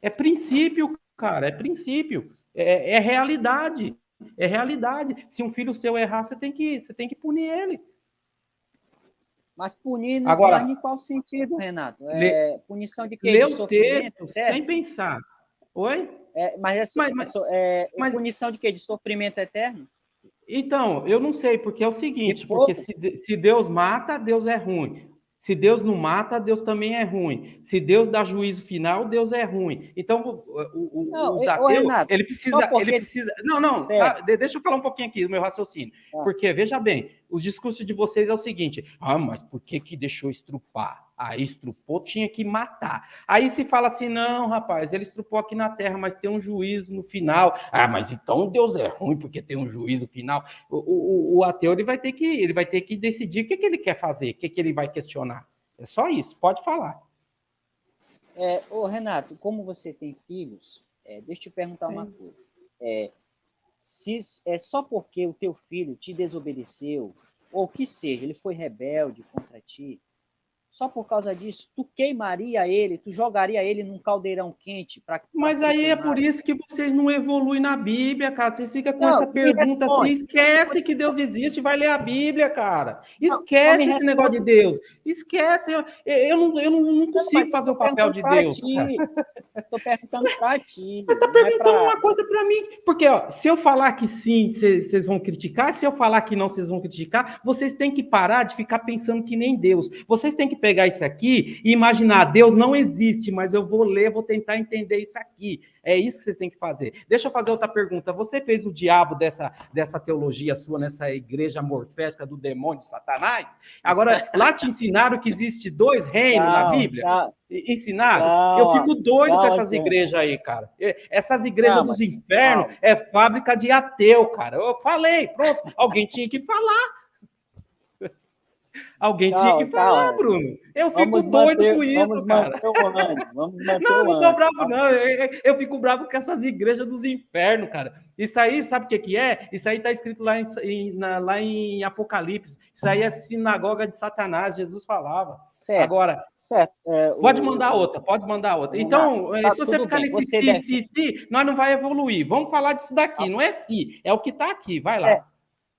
É princípio, cara, é princípio. É realidade. É realidade. Se um filho seu errar, você tem que punir ele. Mas punir agora, em qual sentido, Renato? Punição de quê? Lê o texto sem pensar. Oi? Punição de quê? De sofrimento eterno? Então, eu não sei, porque é o seguinte, porque se Deus mata, Deus é ruim. Se Deus não mata, Deus também é ruim. Se Deus dá juízo final, Deus é ruim. Então, os ateus, Renato, ele precisa... Não, sabe, deixa eu falar um pouquinho aqui do meu raciocínio. Porque, veja bem, os discursos de vocês é o seguinte, mas por que deixou estrupar? Aí estrupou, tinha que matar. Aí se fala assim, não, rapaz, ele estrupou aqui na terra, mas tem um juízo no final. Ah, mas então Deus é ruim porque tem um juízo final. O ateu ele vai ter que decidir o que ele quer fazer, o que ele vai questionar. É só isso, pode falar. Ô, Renato, como você tem filhos, deixa eu te perguntar uma coisa. Se é só porque o teu filho te desobedeceu, ou que seja, ele foi rebelde contra ti, só por causa disso, tu queimaria ele, tu jogaria ele num caldeirão quente para Mas ser aí é queimado? por isso que vocês não evoluem na Bíblia, cara. Vocês ficam com essa Não, me pergunta assim, responde. esquece que Deus existe, vai ler a Bíblia, cara. Não, só me Esquece esse negócio de responde. Deus. Esquece. Eu não Não, consigo mas eu fazer estou o papel perguntando de para Deus, cara. ti. Estou perguntando para ti, Você está não é perguntando para. uma coisa para mim. Porque, ó, se eu falar que sim, vocês vão criticar. Se eu falar que não, vocês vão criticar. Vocês têm que parar de ficar pensando que nem Deus. Vocês têm que pegar isso aqui e imaginar, Deus não existe, mas eu vou ler, vou tentar entender isso aqui. É isso que vocês têm que fazer. Deixa eu fazer outra pergunta. Você fez o diabo dessa teologia sua, nessa igreja morfética do demônio, Satanás? Agora, lá te ensinaram que existe 2 reinos na Calma, Bíblia? calma, Ensinaram? Eu calma, fico doido com calma, essas igrejas aí, cara. Essas igrejas calma, dos infernos calma, é fábrica de ateu, cara. Eu falei, pronto. Alguém tinha que falar. Alguém tinha que falar, calma. Bruno. Eu fico doido com isso, Vamos cara. manter o ânimo, vamos manter Não, o não tô ânimo. bravo, não. Eu fico bravo com essas igrejas dos infernos, cara. Isso aí, sabe o que é? Isso aí tá escrito lá em Apocalipse. Isso aí é sinagoga de Satanás, Jesus falava. Certo, Agora, certo. pode mandar outra, pode mandar outra. Renato, Então, tá se você tudo ficar bem. nesse se, nós não vai evoluir. Vamos falar disso daqui, não é se, é o que está aqui. Vai lá.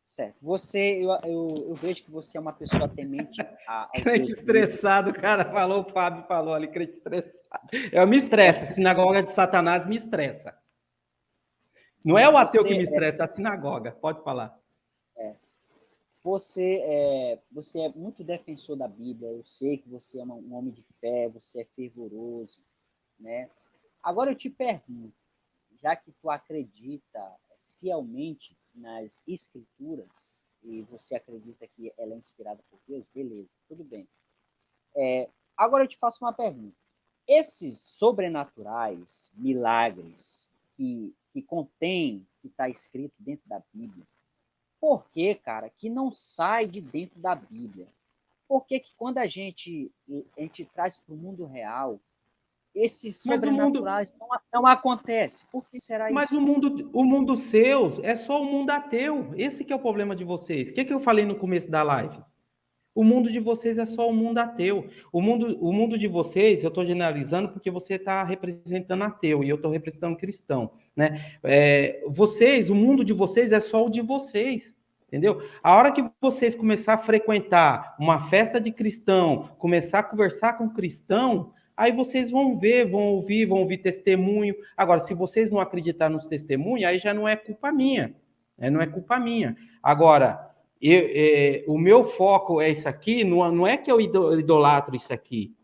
Certo, certo. Eu vejo que você é uma pessoa temente ao Crente Deus vivo. estressado, o cara falou, o Fábio falou ali, crente estressado. Eu me estressa, sinagoga de Satanás me estressa. Não é o ateu que me estressa, é a sinagoga. Pode falar. Você é muito defensor da Bíblia. Eu sei que você é um homem de fé, você é fervoroso, né? Agora eu te pergunto, já que tu acredita fielmente nas Escrituras e você acredita que ela é inspirada por Deus, beleza, tudo bem. Agora eu te faço uma pergunta. Esses sobrenaturais, milagres que contém, que está escrito dentro da Bíblia, por que, cara, que não sai de dentro da Bíblia? Por que quando a gente traz para o mundo real, esses sobrenaturais não acontecem? Por que será Mas isso? o mundo seus é só o mundo ateu. Esse que é o problema de vocês. O que eu falei no começo da live? O mundo de vocês é só o mundo ateu. O mundo de vocês, eu estou generalizando porque você está representando ateu e eu estou representando cristão, né? O mundo de vocês é só o de vocês, entendeu? A hora que vocês começar a frequentar uma festa de cristão, começar a conversar com cristão, aí vocês vão ver, vão ouvir testemunho. Agora, se vocês não acreditar nos testemunhos, aí já não é culpa minha, né? Não é culpa minha. Agora, o meu foco é isso aqui, não é que eu idolatro isso aqui.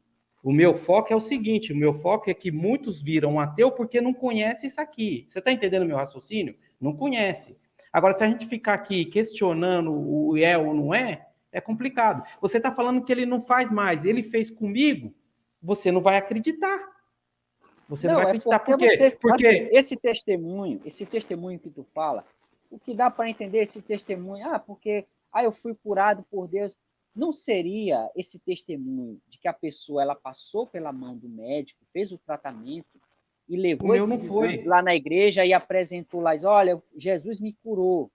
O meu foco é o seguinte, o meu foco é que muitos viram ateu porque não conhecem isso aqui. Você está entendendo o meu raciocínio? Não conhece. Agora, se a gente ficar aqui questionando o é ou não é complicado. Você está falando que ele não faz mais, ele fez comigo, você não vai acreditar. Você não vai acreditar. Por quê? Porque assim, esse testemunho que tu fala, o que dá para entender esse testemunho? Porque eu fui curado por Deus. Não seria esse testemunho de que a pessoa ela passou pela mão do médico, fez o tratamento e levou esses exames lá na igreja e apresentou lá, olha, Jesus me curou.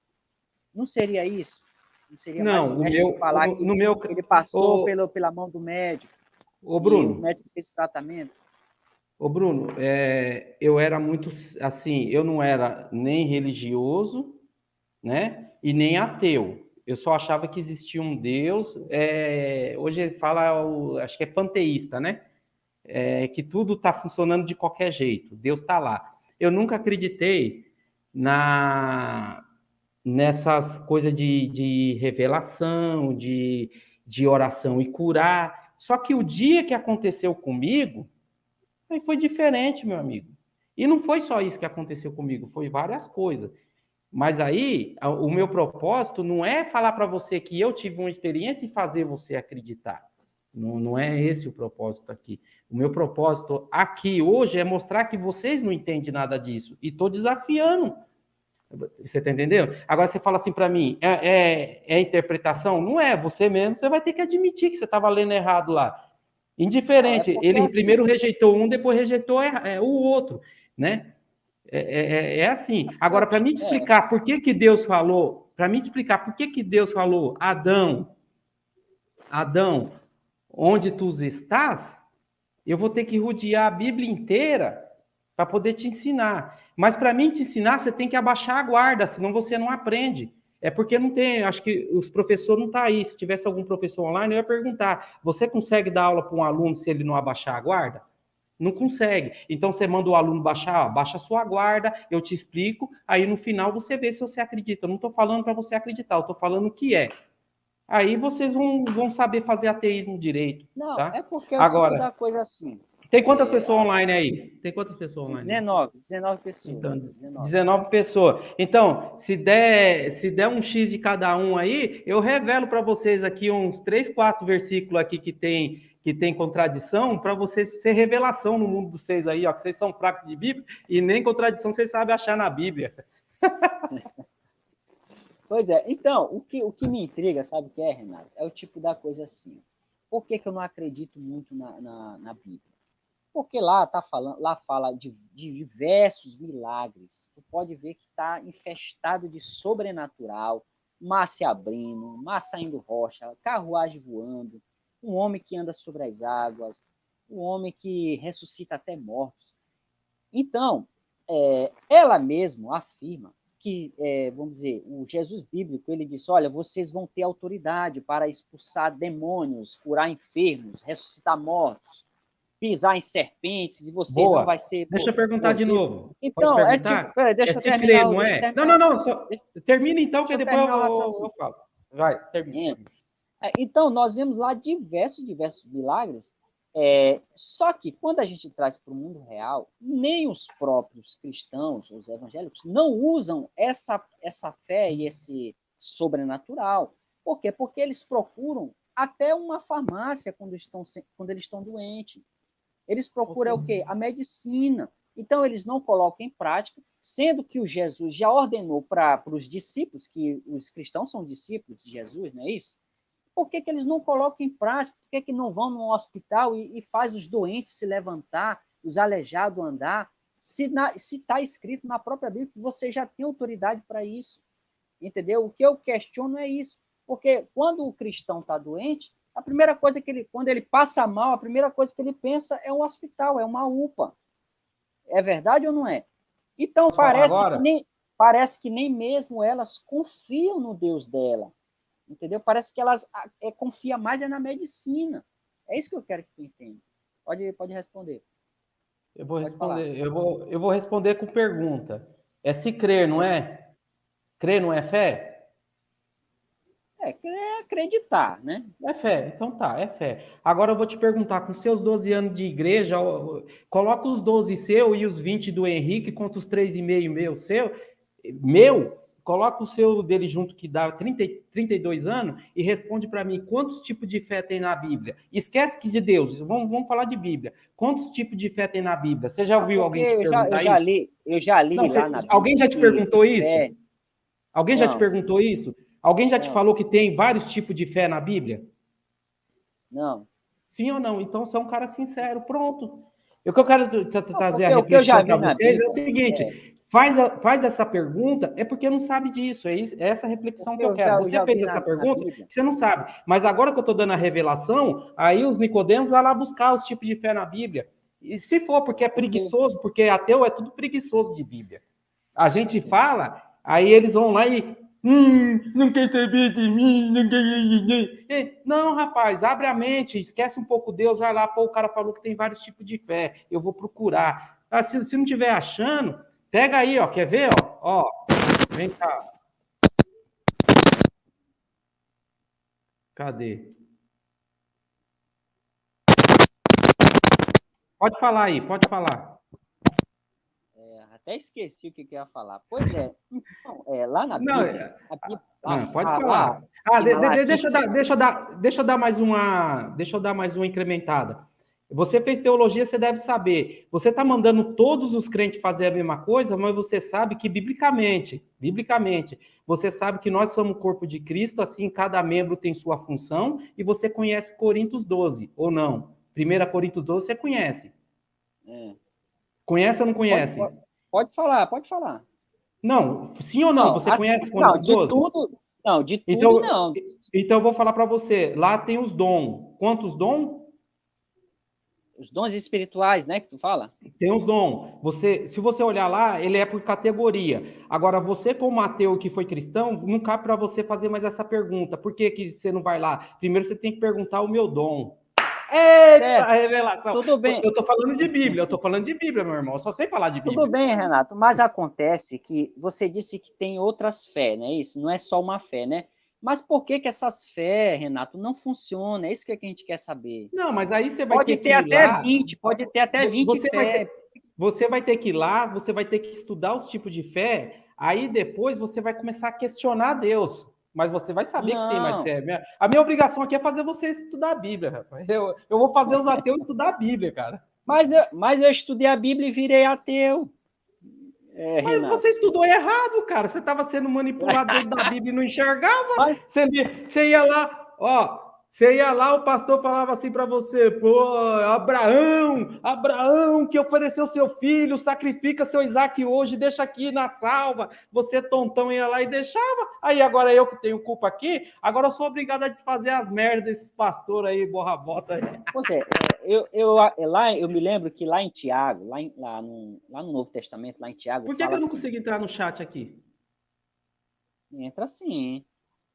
Não seria isso? Não seria mais o meu falar que ele passou pela mão do médico Bruno, e o médico fez o tratamento? Ô Bruno, eu era muito assim, eu não era nem religioso, né, e nem ateu. Eu só achava que existia um Deus. Hoje ele fala, acho que é panteísta, né? Que tudo está funcionando de qualquer jeito. Deus está lá. Eu nunca acreditei nessas coisas de revelação, de oração e curar. Só que o dia que aconteceu comigo, aí foi diferente, meu amigo. E não foi só isso que aconteceu comigo, foi várias coisas. Mas aí, o meu propósito não é falar para você que eu tive uma experiência e fazer você acreditar. Não, não é esse o propósito aqui. O meu propósito aqui hoje é mostrar que vocês não entendem nada disso. E estou desafiando. Você está entendendo? Agora você fala assim para mim, é interpretação? Não é, você mesmo, você vai ter que admitir que você estava lendo errado lá. Não, é Indiferente, porque ele assim, primeiro rejeitou um, depois rejeitou o outro, né? É assim. Agora, para mim te é, explicar por que que Deus falou, para mim te explicar por que que Deus falou, Adão, onde tu estás, eu vou ter que rodear a Bíblia inteira para poder te ensinar. Mas para mim te ensinar, você tem que abaixar a guarda, senão você não aprende. É porque não tem, acho que os professores não estão aí. Se tivesse algum professor online, eu ia perguntar: você consegue dar aula para um aluno se ele não abaixar a guarda? Não consegue. Então você manda o aluno baixar, ó, baixa a sua guarda, eu te explico, aí no final você vê se você acredita. Eu não estou falando para você acreditar, eu estou falando o que é. Aí vocês vão saber fazer ateísmo direito, não, é tá? porque é o tipo Agora, da coisa assim. tem quantas pessoas online aí? Tem quantas pessoas online aí? 19 pessoas. Então, 19. 19 pessoas. Então, se der um X de cada um aí, eu revelo para vocês aqui uns 3, 4 versículos aqui que tem contradição, para vocês ser revelação no mundo de vocês aí, ó, que vocês são fracos de Bíblia e nem contradição vocês sabem achar na Bíblia. Pois é, então, o que me intriga, sabe o que é, Renato? É o tipo da coisa assim. Por que eu não acredito muito na Bíblia? Porque lá fala de diversos milagres. Tu pode ver que está infestado de sobrenatural, mar se abrindo, mar saindo rocha, carruagem voando, um homem que anda sobre as águas, um homem que ressuscita até mortos. Então, ela mesmo afirma que, vamos dizer, o Jesus bíblico, ele disse, olha, vocês vão ter autoridade para expulsar demônios, curar enfermos, ressuscitar mortos, pisar em serpentes, e você não vai Boa. ser Deixa eu perguntar de mordido. novo. Pode Então, é tipo, perguntar? peraí, É deixa eu se crer, terminar, não deixa eu é? Não, não, terminar, não. Termina então, que deixa eu depois terminar o eu raciocínio. falo. Vai, termina. Então, nós vemos lá diversos milagres, só que quando a gente traz para o mundo real, nem os próprios cristãos, os evangélicos, não usam essa fé e esse sobrenatural. Por quê? Porque eles procuram até uma farmácia quando eles estão doentes. Eles procuram o quê? A medicina. Então, eles não colocam em prática, sendo que o Jesus já ordenou para os discípulos, que os cristãos são discípulos de Jesus, não é isso? Por que eles não colocam em prática? Por que não vão no hospital e faz os doentes se levantar, os aleijados andar? Se está escrito na própria Bíblia que você já tem autoridade para isso. Entendeu? O que eu questiono é isso. Porque quando o cristão está doente, a primeira coisa quando ele passa mal, a primeira coisa que ele pensa é um hospital, é uma UPA. É verdade ou não é? Então Posso falar agora? parece que nem mesmo elas confiam no Deus dela. Entendeu? Parece que elas confiam mais na medicina. É isso que eu quero que tu entenda. Pode responder. Eu vou Pode falar. responder. Eu vou responder com pergunta. É se crer, não é? Crer não é fé? É acreditar, né? É fé. Então tá, é fé. Agora eu vou te perguntar, com seus 12 anos de igreja, coloca os 12 seu e os 20 do Henrique contra os 3,5 meu, coloca o seu dele junto que dá 32 anos e responde para mim quantos tipos de fé tem na Bíblia. Esquece que de Deus, vamos falar de Bíblia. Quantos tipos de fé tem na Bíblia? Você já ouviu Porque alguém te perguntar isso? eu já li Não, lá na alguém Bíblia já te perguntou que isso? fé. Alguém já te Não, perguntou isso? Alguém já te não, falou que tem vários tipos de fé na Bíblia? não. Sim ou não? Então você é um cara sincero, pronto. O que eu quero Não, trazer a porque o que eu já reflexão para vi na vocês é o Bíblia, seguinte: faz essa pergunta, é porque não sabe disso, é essa reflexão porque que eu quero. eu Você já fez vi essa na pergunta, Bíblia. você não sabe. Mas agora que eu estou dando a revelação, aí os Nicodemos vão lá buscar os tipos de fé na Bíblia. E se for porque é preguiçoso, porque ateu é tudo preguiçoso de Bíblia. A gente fala, aí eles vão lá e não quer saber de mim, não quer... Não, rapaz, abre a mente, esquece um pouco Deus, vai lá, pô, o cara falou que tem vários tipos de fé, eu vou procurar. Ah, se não estiver achando, pega aí, ó, quer ver, ó, vem cá. Cadê? Pode falar aí, pode falar. Até esqueci o que eu ia falar. Pois é, então, lá na Não, Bíblia, a Bíblia lá pode fala falar. Ah, em Malaquias, deixa eu dar mais uma incrementada. Você fez teologia, você deve saber. Você está mandando todos os crentes fazer a mesma coisa, mas você sabe que biblicamente, você sabe que nós somos o corpo de Cristo, assim cada membro tem sua função, e você conhece Coríntios 12, ou não? 1 Coríntios 12 você conhece. é, Conhece ou não pode, conhece? pode, pode falar, pode falar. Não, sim ou não? Não, Você assim, conhece não, Coríntios de 12? tudo, não, de tudo Então, não. então eu vou falar para você. Lá tem os dons. Quantos dons? Os dons espirituais, né, que tu fala? Tem os dons. Se você olhar lá, ele é por categoria. Agora, você como ateu que foi cristão, não cabe para você fazer mais essa pergunta. Por que que você não vai lá? Primeiro você tem que perguntar o meu dom. Eita, Certo, revelação. tudo bem. Eu estou falando de Bíblia, meu irmão. Eu só sei falar de Tudo Bíblia. bem, Renato, mas acontece que você disse que tem outras fés, não é isso? Não é só uma fé, né? Mas por que que essas fés, Renato, não funcionam? É isso que a gente quer saber. Não, mas aí você vai Pode ter ter que ir até lá. 20, pode ter até 20 Você vai fé. ter, você vai ter que ir lá, você vai ter que estudar os tipos de fé, aí depois você vai começar a questionar Deus. Mas você vai saber que tem mais Não, fé. A minha obrigação aqui é fazer você estudar a Bíblia, rapaz. Eu vou fazer os ateus estudar a Bíblia, cara. mas eu estudei a Bíblia e virei ateu, Mas Renato. você estudou errado, cara. Você estava sendo manipulado dentro da Bíblia e não enxergava. Mas, Você ia lá, ó. Você ia lá, o pastor falava assim para você, pô, Abraão, que ofereceu seu filho, sacrifica seu Isaac hoje, deixa aqui na salva. Você, tontão, ia lá e deixava. Aí agora eu que tenho culpa aqui, agora eu sou obrigado a desfazer as merdas desses pastores aí, borra-bota aí. pois é, lá eu me lembro que lá em Tiago, lá no Novo Testamento, lá em Tiago, Por que fala eu não assim, consigo entrar no chat aqui? entra assim,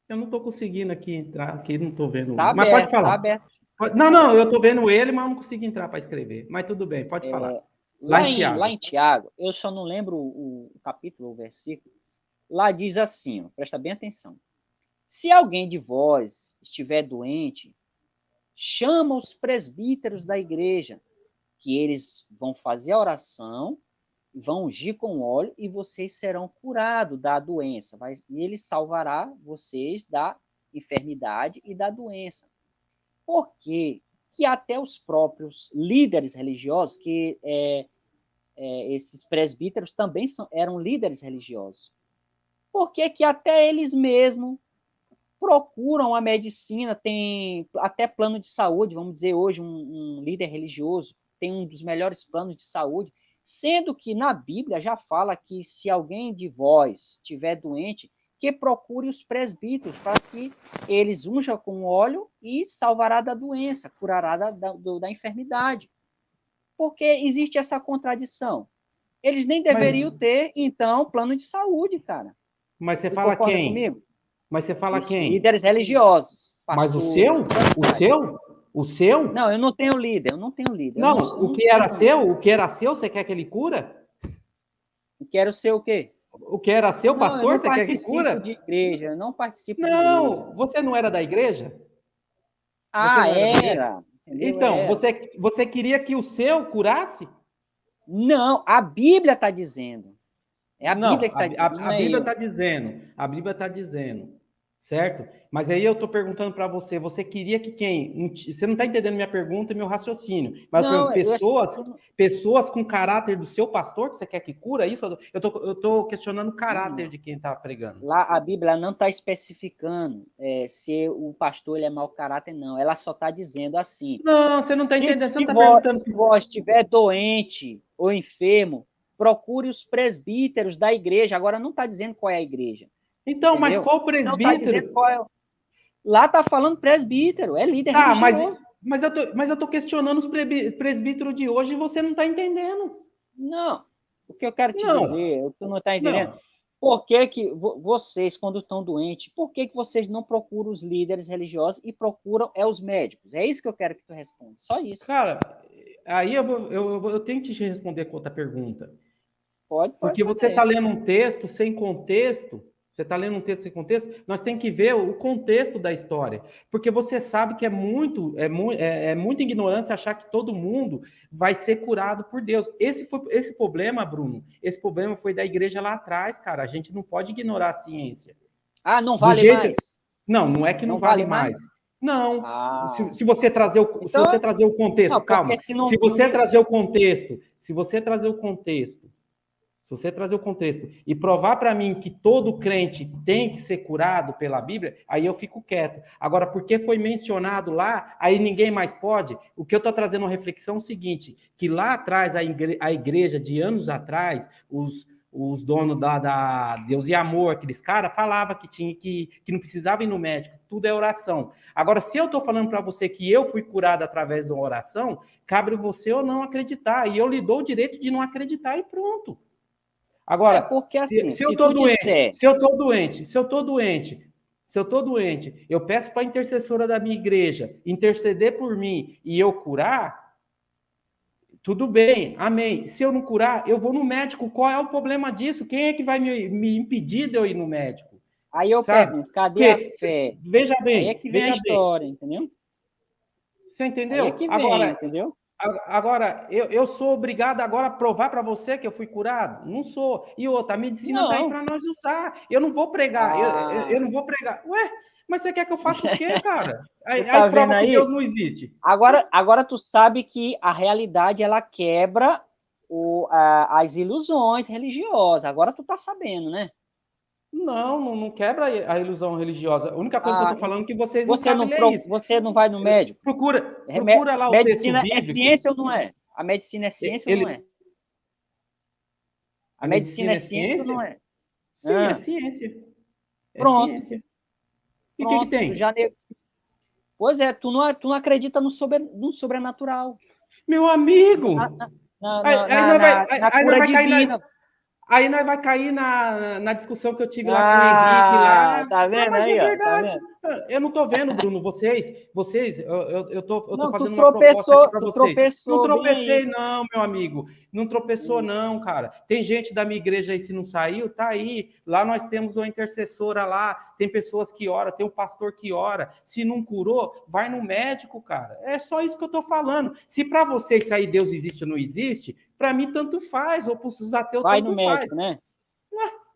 Eu não estou conseguindo aqui entrar, aqui não estou vendo. tá Mas pode aberto, tá falar. aberto, Não, tá não, aberto. eu estou vendo ele, mas não consigo entrar para escrever. Mas tudo bem, pode falar. Lá em Lá Tiago. em Tiago, eu só não lembro o capítulo, o versículo, lá diz assim, ó, presta bem atenção. Se alguém de vós estiver doente, chama os presbíteros da igreja, que eles vão fazer a oração, vão ungir com óleo e vocês serão curados da doença. E ele salvará vocês da enfermidade e da doença. Por quê? Que até os próprios líderes religiosos, esses presbíteros também eram líderes religiosos. Por que que até eles mesmos procuram a medicina, tem até plano de saúde, vamos dizer hoje, um líder religioso tem um dos melhores planos de saúde, sendo que na Bíblia já fala que se alguém de vós estiver doente, que procure os presbíteros para que eles unjam com óleo e salvará da doença, curará da enfermidade. Porque existe essa contradição. Eles nem deveriam ter, então, plano de saúde, cara. Mas você Tu fala concorda quem? comigo? Mas você fala Os quem? líderes religiosos, Mas o pastores. seu? O seu? O seu? Não, eu não tenho líder, eu não tenho líder. Não, Eu o não que era tenho... seu? O que era seu, você quer que ele cura? Quero ser o quê? O que era seu, Não, eu pastor, não você quer que participo de cura? igreja, eu não participo de igreja. Não, você não era da igreja? Você Ah, não era da igreja? era, entendeu? Então, Era. você queria que o seu curasse? Não, a Bíblia está dizendo. É a Bíblia Não, que está dizendo, não a é Bíblia eu. está dizendo, certo? Mas aí eu estou perguntando para você, você queria que quem? Você não está entendendo minha pergunta e meu raciocínio, mas eu Não, pergunto, eu acho pessoas com caráter do seu pastor que você quer que cura isso? Eu tô questionando o caráter não. de quem está pregando. Lá a Bíblia não está especificando se o pastor ele é mau caráter, não. Ela só está dizendo assim: Não, você não está se, entendendo, você não se, está vós, perguntando. se vós estiver doente ou enfermo, procure os presbíteros da igreja. Agora não está dizendo qual é a igreja. Então, mas Entendeu? qual Não está dizendo presbítero? qual é. Lá está falando presbítero, é líder Tá, religioso. mas eu tô questionando os presbíteros de hoje e você não está entendendo. Não. O que eu quero te Não, dizer, tu não está entendendo? não. Por que que vocês, quando estão doentes, por que que vocês não procuram os líderes religiosos e procuram os médicos? É isso que eu quero que tu responda. Só isso. Cara, aí eu tenho que te responder com outra pergunta. Pode Porque você está fazer. lendo um texto sem contexto, Você está lendo um texto sem contexto? Nós temos que ver o contexto da história. Porque você sabe que é muita ignorância achar que todo mundo vai ser curado por Deus. Esse problema, Bruno, esse problema foi da igreja lá atrás, cara. A gente não pode ignorar a ciência. Ah, não vale mais? Não é que não vale mais. Não. Ah. Se você trazer o, Então, se você trazer o contexto, não, calma. se não, Se você trazer o contexto, se você trazer o contexto e provar para mim que todo crente tem que ser curado pela Bíblia, aí eu fico quieto. Agora, porque foi mencionado lá, aí ninguém mais pode? O que eu estou trazendo uma reflexão é o seguinte, que lá atrás, a igreja de anos atrás, os donos da Deus e Amor, aqueles caras, falavam que não precisava ir no médico, tudo é oração. Agora, se eu estou falando para você que eu fui curado através de uma oração, cabe você ou não acreditar, e eu lhe dou o direito de não acreditar e pronto. Agora, porque assim, se eu estou doente, eu peço para a intercessora da minha igreja interceder por mim e eu curar, tudo bem, amém. Se eu não curar, eu vou no médico. Qual é o problema disso? Quem é que vai me impedir de eu ir no médico? Aí eu pergunto, cadê a fé? Veja bem. Aí é que vem a história, entendeu? Você entendeu? Aí é que vem, entendeu? Agora, eu sou obrigado agora a provar para você que eu fui curado? Não sou. E outra, a medicina está aí para nós usar. Eu não vou pregar. Eu não vou pregar. Ué, mas você quer que eu faça o quê, cara? Aí prova que Deus não existe. Agora tu sabe que a realidade, ela quebra as ilusões religiosas. Agora tu tá sabendo, né? Não quebra a ilusão religiosa. A única coisa que eu estou falando é que vocês não sabem ler isso. Você não vai no médico? Procura lá o texto bíblico. Medicina é ciência ou não é? A medicina é ciência ou não é? A medicina é ciência ou não é? Sim, é ciência. Pronto. Ciência. E o que tem? Pois é, tu não acredita no sobrenatural. Meu amigo! Na cura divina. Aí nós vai cair na discussão que eu tive lá com o Henrique lá. Tá vendo mas aí, é verdade. Tá vendo? Eu não tô vendo, Bruno. Vocês, eu tô fazendo uma proposta aqui para vocês. Tropeçou, não tropecei, não, meu amigo. Não tropeçou, não, cara. Tem gente da minha igreja aí, se não saiu, tá aí. Lá nós temos uma intercessora lá, tem pessoas que oram, tem um pastor que ora. Se não curou, vai no médico, cara. É só isso que eu tô falando. Se para vocês sair Deus existe ou não existe, para mim tanto faz, ou para os ateus vai tanto no médico, faz. né?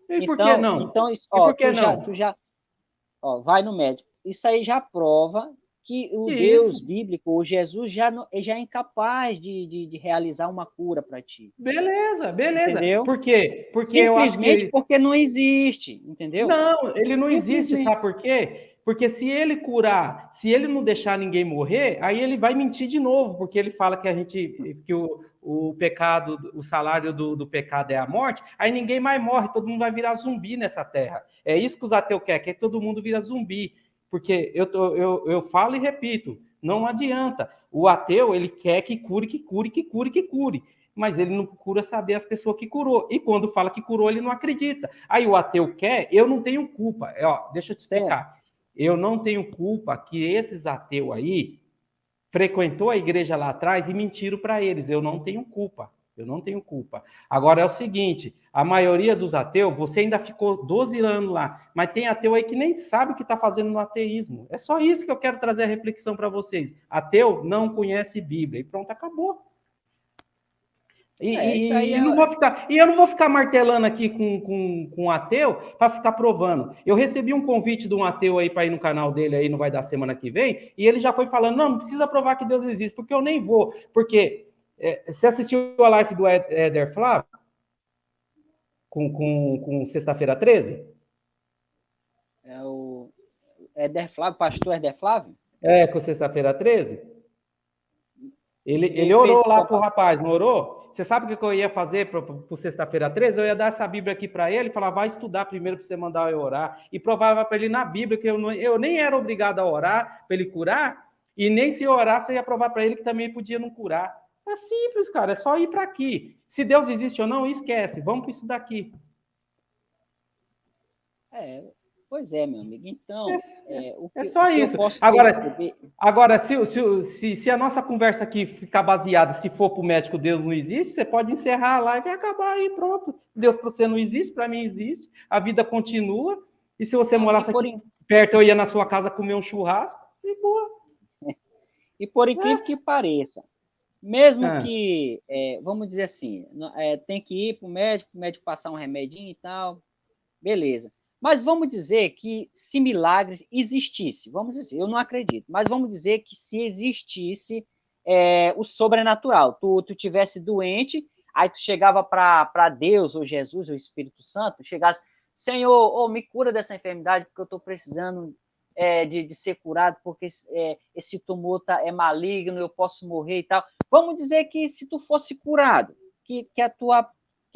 E por que não? Então, vai no médico. Isso aí já prova que o Deus bíblico, o Jesus, já é incapaz de realizar uma cura para ti. Beleza. Entendeu? Por quê? Porque eu acho que porque não existe, entendeu? Não, ele não existe, sabe por quê? Porque se ele curar, se ele não deixar ninguém morrer, aí ele vai mentir de novo, porque ele fala que o pecado, o salário do pecado é a morte, aí ninguém mais morre, todo mundo vai virar zumbi nessa terra. É isso que os ateus querem, que todo mundo vira zumbi. Porque eu falo e repito, não adianta. O ateu, ele quer que cure. Mas ele não procura saber as pessoas que curou. E quando fala que curou, ele não acredita. Aí o ateu quer, eu não tenho culpa. Deixa eu te explicar. Eu não tenho culpa que esses ateus aí frequentou a igreja lá atrás e mentiram para eles. Eu não tenho culpa. Agora é o seguinte, a maioria dos ateus, você ainda ficou 12 anos lá, mas tem ateu aí que nem sabe o que está fazendo no ateísmo. É só isso que eu quero trazer a reflexão para vocês. Ateu não conhece Bíblia. E pronto, acabou. Eu não vou ficar martelando aqui com um ateu para ficar provando. Eu recebi um convite de um ateu aí para ir no canal dele aí, não vai dar semana que vem, e ele já foi falando, não precisa provar que Deus existe, porque eu nem vou. Porque você assistiu a live do Éder Flávio? Com Sexta-feira 13? É o Éder Flávio, pastor Éder Flávio? Com Sexta-feira 13? Ele orou lá pro rapaz, não orou? Você sabe o que eu ia fazer para Sexta-feira 13? Eu ia dar essa Bíblia aqui para ele e falar, vai estudar primeiro para você mandar eu orar. E provava para ele na Bíblia que eu nem era obrigado a orar para ele curar, e nem se eu orasse eu ia provar para ele que também podia não curar. É simples, cara, é só ir para aqui. Se Deus existe ou não, esquece, vamos para isso daqui. Pois é, meu amigo. Então, É só o que eu isso. posso Agora, perceber... agora se a nossa conversa aqui ficar baseada, se for para o médico Deus não existe, você pode encerrar a live e acabar aí, pronto. Deus para você não existe, para mim existe, a vida continua. E se você Não, morasse aqui perto, eu ia na sua casa comer um churrasco e boa. e por incrível que pareça, mesmo Ah, que, vamos dizer assim, tem que ir para o médico passar um remedinho e tal, beleza. Mas vamos dizer que se milagres existisse, vamos dizer, eu não acredito, mas vamos dizer que se existisse o sobrenatural, tu tivesse doente, aí tu chegava para Deus, ou Jesus, ou Espírito Santo, chegasse, Senhor, me cura dessa enfermidade, porque eu estou precisando de ser curado, porque esse tumor é maligno, eu posso morrer e tal. Vamos dizer que se tu fosse curado, que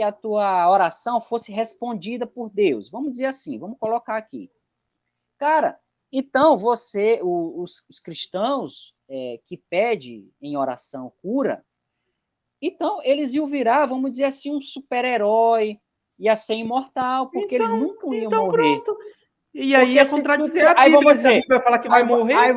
a tua oração fosse respondida por Deus. Vamos dizer assim, vamos colocar aqui. Cara, então os cristãos que pedem em oração cura, então eles iam virar, vamos dizer assim, um super-herói, ia ser imortal, porque eles nunca iam então morrer. pronto. E aí Porque ia se tu, contradizer a aí vamos Bíblia, se a dizer, Bíblia falar que vai morrer. Aí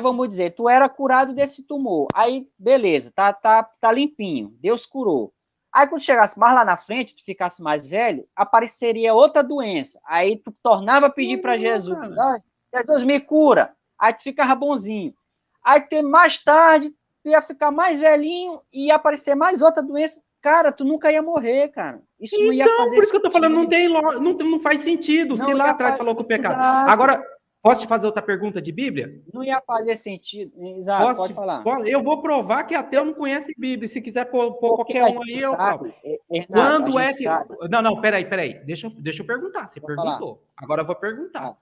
vamos dizer, tu era curado desse tumor. Aí, beleza, tá limpinho. Deus curou. Aí, quando chegasse mais lá na frente, tu ficasse mais velho, apareceria outra doença. Aí, tu tornava a pedir para Não, Jesus: cara. ah, Jesus, me cura. Aí, tu ficava bonzinho. Aí, mais tarde, tu ia ficar mais velhinho e ia aparecer mais outra doença. Cara, tu nunca ia morrer, cara. Isso não ia Então, fazer por isso que eu tô falando, sentido. não faz sentido. Se Não lá ia atrás fazer. falou que o pecado. Exato. Agora, posso te fazer outra pergunta de Bíblia? Não ia fazer sentido. Exato, pode falar. Eu vou provar que ateu não conhece Bíblia. Se quiser pôr Porque qualquer a um gente aí, eu provo. sabe, Renato, a Quando é gente que. sabe. Não, peraí. Deixa eu perguntar. Você Vou falar. perguntou. Agora eu vou perguntar. Ah,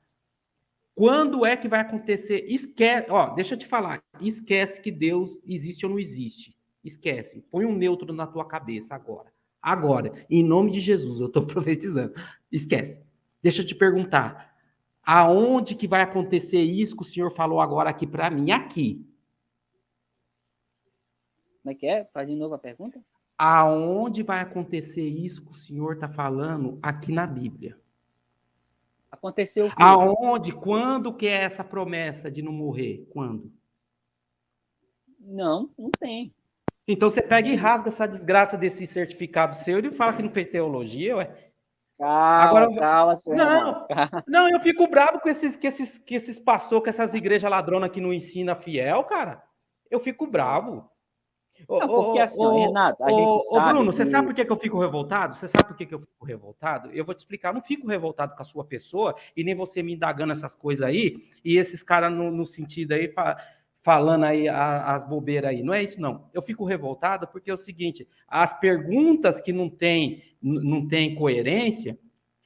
Quando é que vai acontecer? Esquece. Ó, deixa eu te falar. Esquece que Deus existe ou não existe. Esquece. Põe um neutro na tua cabeça agora. Agora. Em nome de Jesus, eu estou profetizando. Esquece. Deixa eu te perguntar. Aonde que vai acontecer isso que o senhor falou agora aqui para mim? Aqui. como é que é? Faz de novo a pergunta. Aonde vai acontecer isso que o senhor está falando aqui na Bíblia? Aconteceu o quê? Aonde? Quando que é essa promessa de não morrer? Quando? Não, não tem. Então você Não pega e tem isso. rasga essa desgraça desse certificado seu e fala que não fez teologia, ué. Agora, Calma, seu Renato. não, não, eu fico bravo com esses pastores, com essas igrejas ladronas que não ensinam fiel, cara. Eu fico bravo. Ô, Não, porque ô, assim, ó, ô, Renato, a gente ô, ô, sabe Bruno, você sabe que. por que eu fico revoltado? Você sabe por que eu fico revoltado? Eu vou te explicar. Eu não fico revoltado com a sua pessoa e nem você me indagando essas coisas aí e esses caras no sentido aí falando aí as bobeiras aí. Não é isso, não. Eu fico revoltado porque é o seguinte: as perguntas que não tem coerência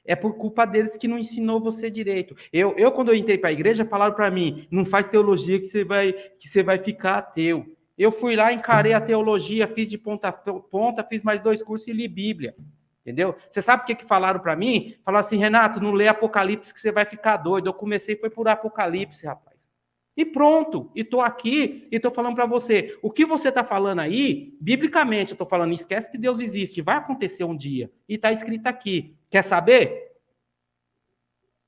é por culpa deles que não ensinou você direito. Quando eu entrei para a igreja, falaram para mim: não faz teologia que você vai ficar ateu. Eu fui lá, encarei a teologia, fiz de ponta a ponta, fiz mais 2 cursos e li Bíblia. Entendeu? Você sabe o que falaram para mim? Falaram assim: Renato, não lê Apocalipse que você vai ficar doido. Eu comecei, foi por Apocalipse, rapaz. E pronto, e estou aqui e estou falando para você. O que você está falando aí, biblicamente, eu estou falando, esquece que Deus existe, vai acontecer um dia. E está escrito aqui. Quer saber?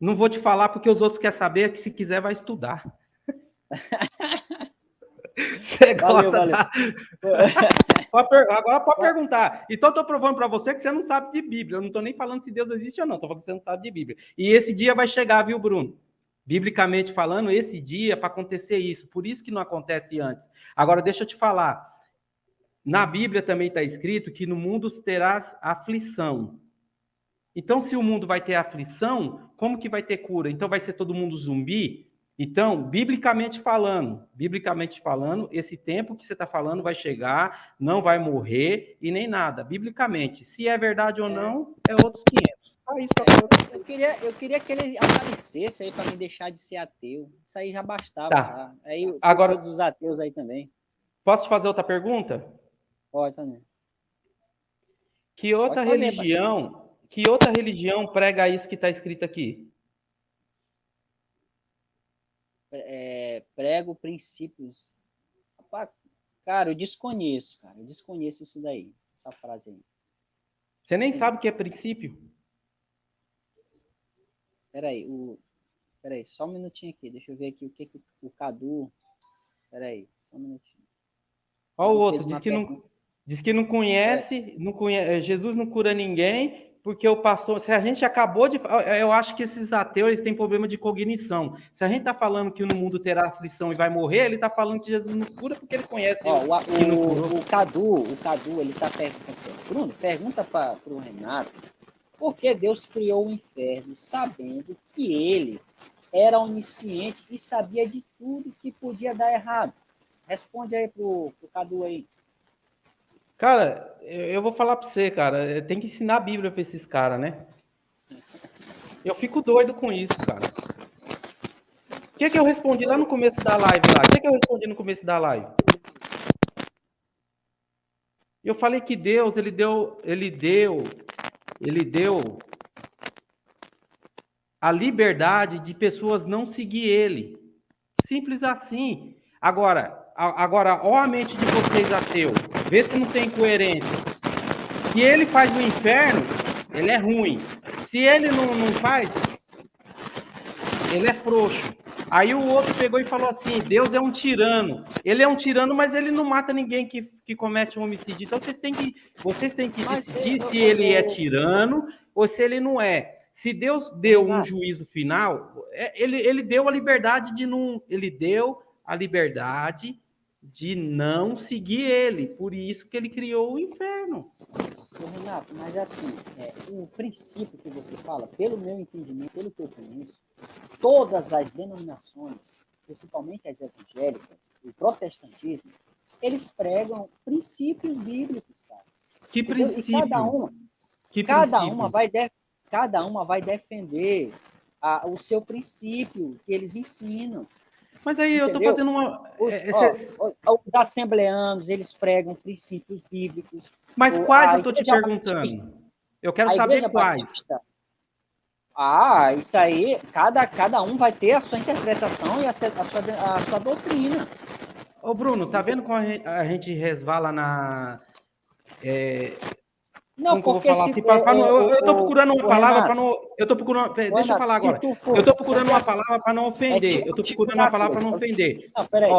Não vou te falar porque os outros querem saber, que se quiser vai estudar. Você Valeu, gosta valeu. da... Agora pode perguntar. Então, estou provando para você que você não sabe de Bíblia. Eu não estou nem falando se Deus existe ou não. Estou falando que você não sabe de Bíblia. E esse dia vai chegar, viu, Bruno? Biblicamente falando, esse dia para acontecer isso. Por isso que não acontece antes. Agora, deixa eu te falar. Na Bíblia também está escrito que no mundo terás aflição. Então, se o mundo vai ter aflição, como que vai ter cura? Então, vai ser todo mundo zumbi? Então, biblicamente falando, esse tempo que você está falando vai chegar, não vai morrer e nem nada. Biblicamente. Se é verdade ou não, é outros 500. Só isso que eu quero. Eu queria que ele aparecesse aí para me deixar de ser ateu. Isso aí já bastava, Tá. já. Aí Agora, todos os ateus aí também. posso te fazer outra pergunta? Pode fazer. Que outra Pode fazer, pai. religião prega isso que está escrito aqui? Prego princípios. Cara, eu desconheço, cara. Eu desconheço isso daí. Essa frase aí. Você nem sabe o que é princípio? Peraí, só um minutinho aqui. Deixa eu ver aqui o que o Cadu... Peraí, só um minutinho. Olha o outro, diz que não conhece, Jesus não cura ninguém, porque o pastor, se a gente acabou de... Eu acho que esses ateus eles têm problema de cognição. Se a gente está falando que no mundo terá aflição e vai morrer, ele está falando que Jesus não cura porque ele conhece que não curou. O Cadu, ele está perguntando. Bruno, pergunta para o Renato por que Deus criou o inferno sabendo que ele era onisciente e sabia de tudo que podia dar errado. Responde aí pro Cadu aí. Cara, eu vou falar para você, cara, tem que ensinar a Bíblia para esses caras, né? Eu fico doido com isso, cara. O que eu respondi lá no começo da live lá? O que eu respondi no começo da live? Eu falei que Deus, ele deu a liberdade de pessoas não seguir ele. Simples assim. Agora, ó a mente de vocês, ateu. Vê se não tem coerência. Se ele faz o inferno, ele é ruim. Se ele não faz, ele é frouxo. Aí o outro pegou e falou assim, Deus é um tirano. Ele é um tirano, mas ele não mata ninguém que comete um homicídio. Então vocês têm que decidir se ele é tirano ou se ele não é. Se Deus deu um juízo final, ele deu a liberdade de não... Ele deu a liberdade de não seguir ele. Por isso que ele criou o inferno. Renato, mas assim, o princípio que você fala, pelo meu entendimento, pelo que eu conheço, todas as denominações, principalmente as evangélicas, o protestantismo, eles pregam princípios bíblicos, cara. Que princípio? E cada uma vai defender o seu princípio que eles ensinam. Mas aí entendeu? Eu estou fazendo uma... Os assembleanos, eles pregam princípios bíblicos. Mas quais eu estou te perguntando? Eu quero saber quais. Batista, isso aí, cada um vai ter a sua interpretação e a sua doutrina. Ô, Bruno, tá vendo como a gente resvala na... Não, porque eu vou falar assim, eu tô procurando uma palavra para não... Eu tô procurando... Deixa eu falar agora. Eu tô procurando uma palavra para não ofender. Eu tô procurando uma palavra para não ofender. Não, peraí.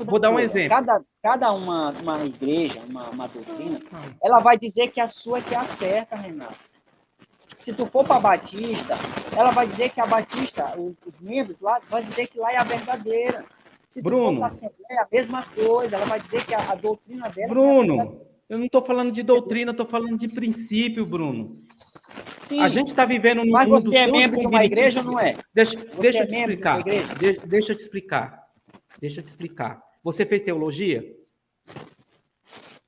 Vou dar um exemplo. Cada uma igreja, uma doutrina, ela vai dizer que a sua é que é a certa, Renato. Se tu for para Batista, ela vai dizer que a Batista, os membros lá, vai dizer que lá é a verdadeira. Se tu for para a Assembleia, é a mesma coisa. Ela vai dizer que a doutrina dela Bruno, eu não estou falando de doutrina, estou falando de princípio, Bruno. Sim, a gente está vivendo num mas mundo você é membro de uma igreja ou não é? Deixa eu te explicar. Deixa eu te explicar. Você fez teologia?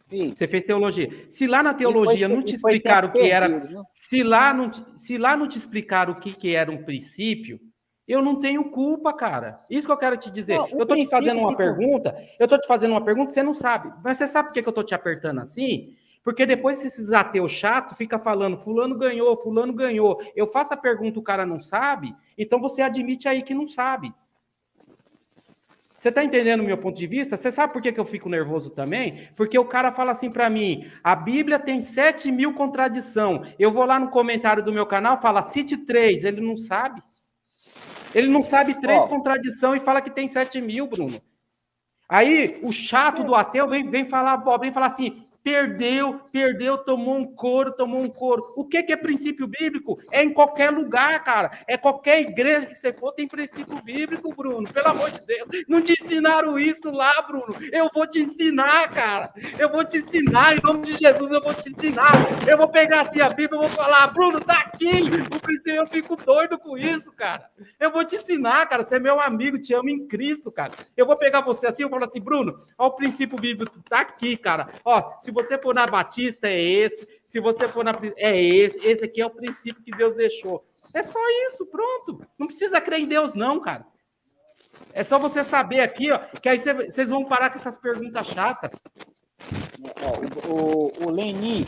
Fiz. Você fez teologia. Se lá na teologia não te explicaram o que era... Se lá não te explicaram o que era um princípio, eu não tenho culpa, cara. Isso que eu quero te dizer. Eu estou te fazendo uma pergunta, você não sabe. Mas você sabe por que eu estou te apertando assim? Porque depois esses ateus chatos ficam falando, fulano ganhou. Eu faço a pergunta, o cara não sabe, então você admite aí que não sabe. Você está entendendo o meu ponto de vista? Você sabe por que eu fico nervoso também? Porque o cara fala assim para mim, a Bíblia tem 7.000 contradição. Eu vou lá no comentário do meu canal, fala, cite 3, ele não sabe. Ele não sabe 3 contradições e fala que tem 7.000, Bruno. Aí o chato do ateu vem falar assim, perdeu, tomou um couro. O que é princípio bíblico? É em qualquer lugar, cara. É qualquer igreja que você for, tem princípio bíblico, Bruno. Pelo amor de Deus. Não te ensinaram isso lá, Bruno. Eu vou te ensinar, cara. Eu vou te ensinar, em nome de Jesus, eu vou te ensinar. Eu vou pegar assim a Bíblia e vou falar, Bruno, tá aqui. O princípio, eu fico doido com isso, cara. Eu vou te ensinar, cara. Você é meu amigo, te amo em Cristo, cara. Eu vou pegar você assim, eu vou falar assim, Bruno, ó, o princípio bíblico tá aqui, cara. Ó, se você for na Batista, é esse. Se você for na... é esse. Esse aqui é o princípio que Deus deixou. É só isso, pronto. Não precisa crer em Deus, não, cara. É só você saber aqui, ó, que aí vocês vão parar com essas perguntas chatas. O Leni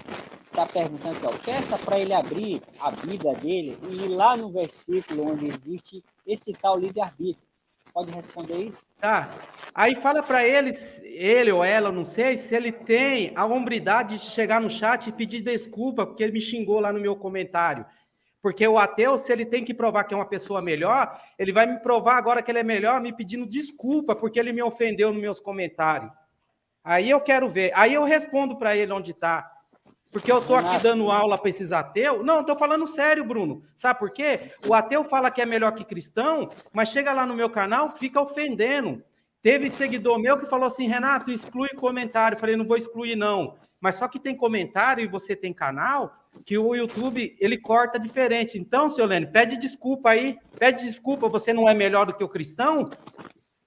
tá perguntando aqui, ó, peça para ele abrir a Bíblia dele e ir lá no versículo onde existe esse tal livre-arbítrio. Pode responder isso? Tá. Aí fala para ele ou ela, não sei, se ele tem a hombridade de chegar no chat e pedir desculpa, porque ele me xingou lá no meu comentário. Porque o ateu, se ele tem que provar que é uma pessoa melhor, ele vai me provar agora que ele é melhor me pedindo desculpa porque ele me ofendeu nos meus comentários. Aí eu quero ver. Aí eu respondo para ele onde está. Porque eu estou aqui dando aula para esses ateus. Não, estou falando sério, Bruno. Sabe por quê? O ateu fala que é melhor que cristão, mas chega lá no meu canal, fica ofendendo. Teve seguidor meu que falou assim, Renato, exclui comentário. Eu falei, não vou excluir, não. Mas só que tem comentário e você tem canal, que o YouTube, ele corta diferente. Então, seu Lênin, pede desculpa aí. Pede desculpa, você não é melhor do que o cristão?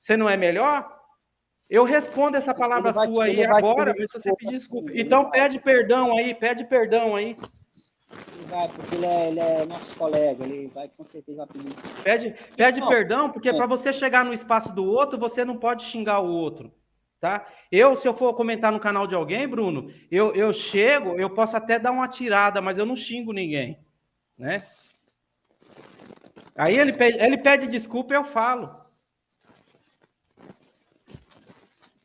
Você não é melhor? Eu respondo essa palavra sua aí agora, mas se você pedir desculpa. Então, pede perdão aí, pede perdão aí. Ele vai, porque ele é nosso colega, ele vai com certeza pedir desculpa. Pede perdão, porque para você chegar no espaço do outro, você não pode xingar o outro, tá? Se eu for comentar no canal de alguém, Bruno, eu chego, eu posso até dar uma tirada, mas eu não xingo ninguém, né? Aí ele pede desculpa e eu falo.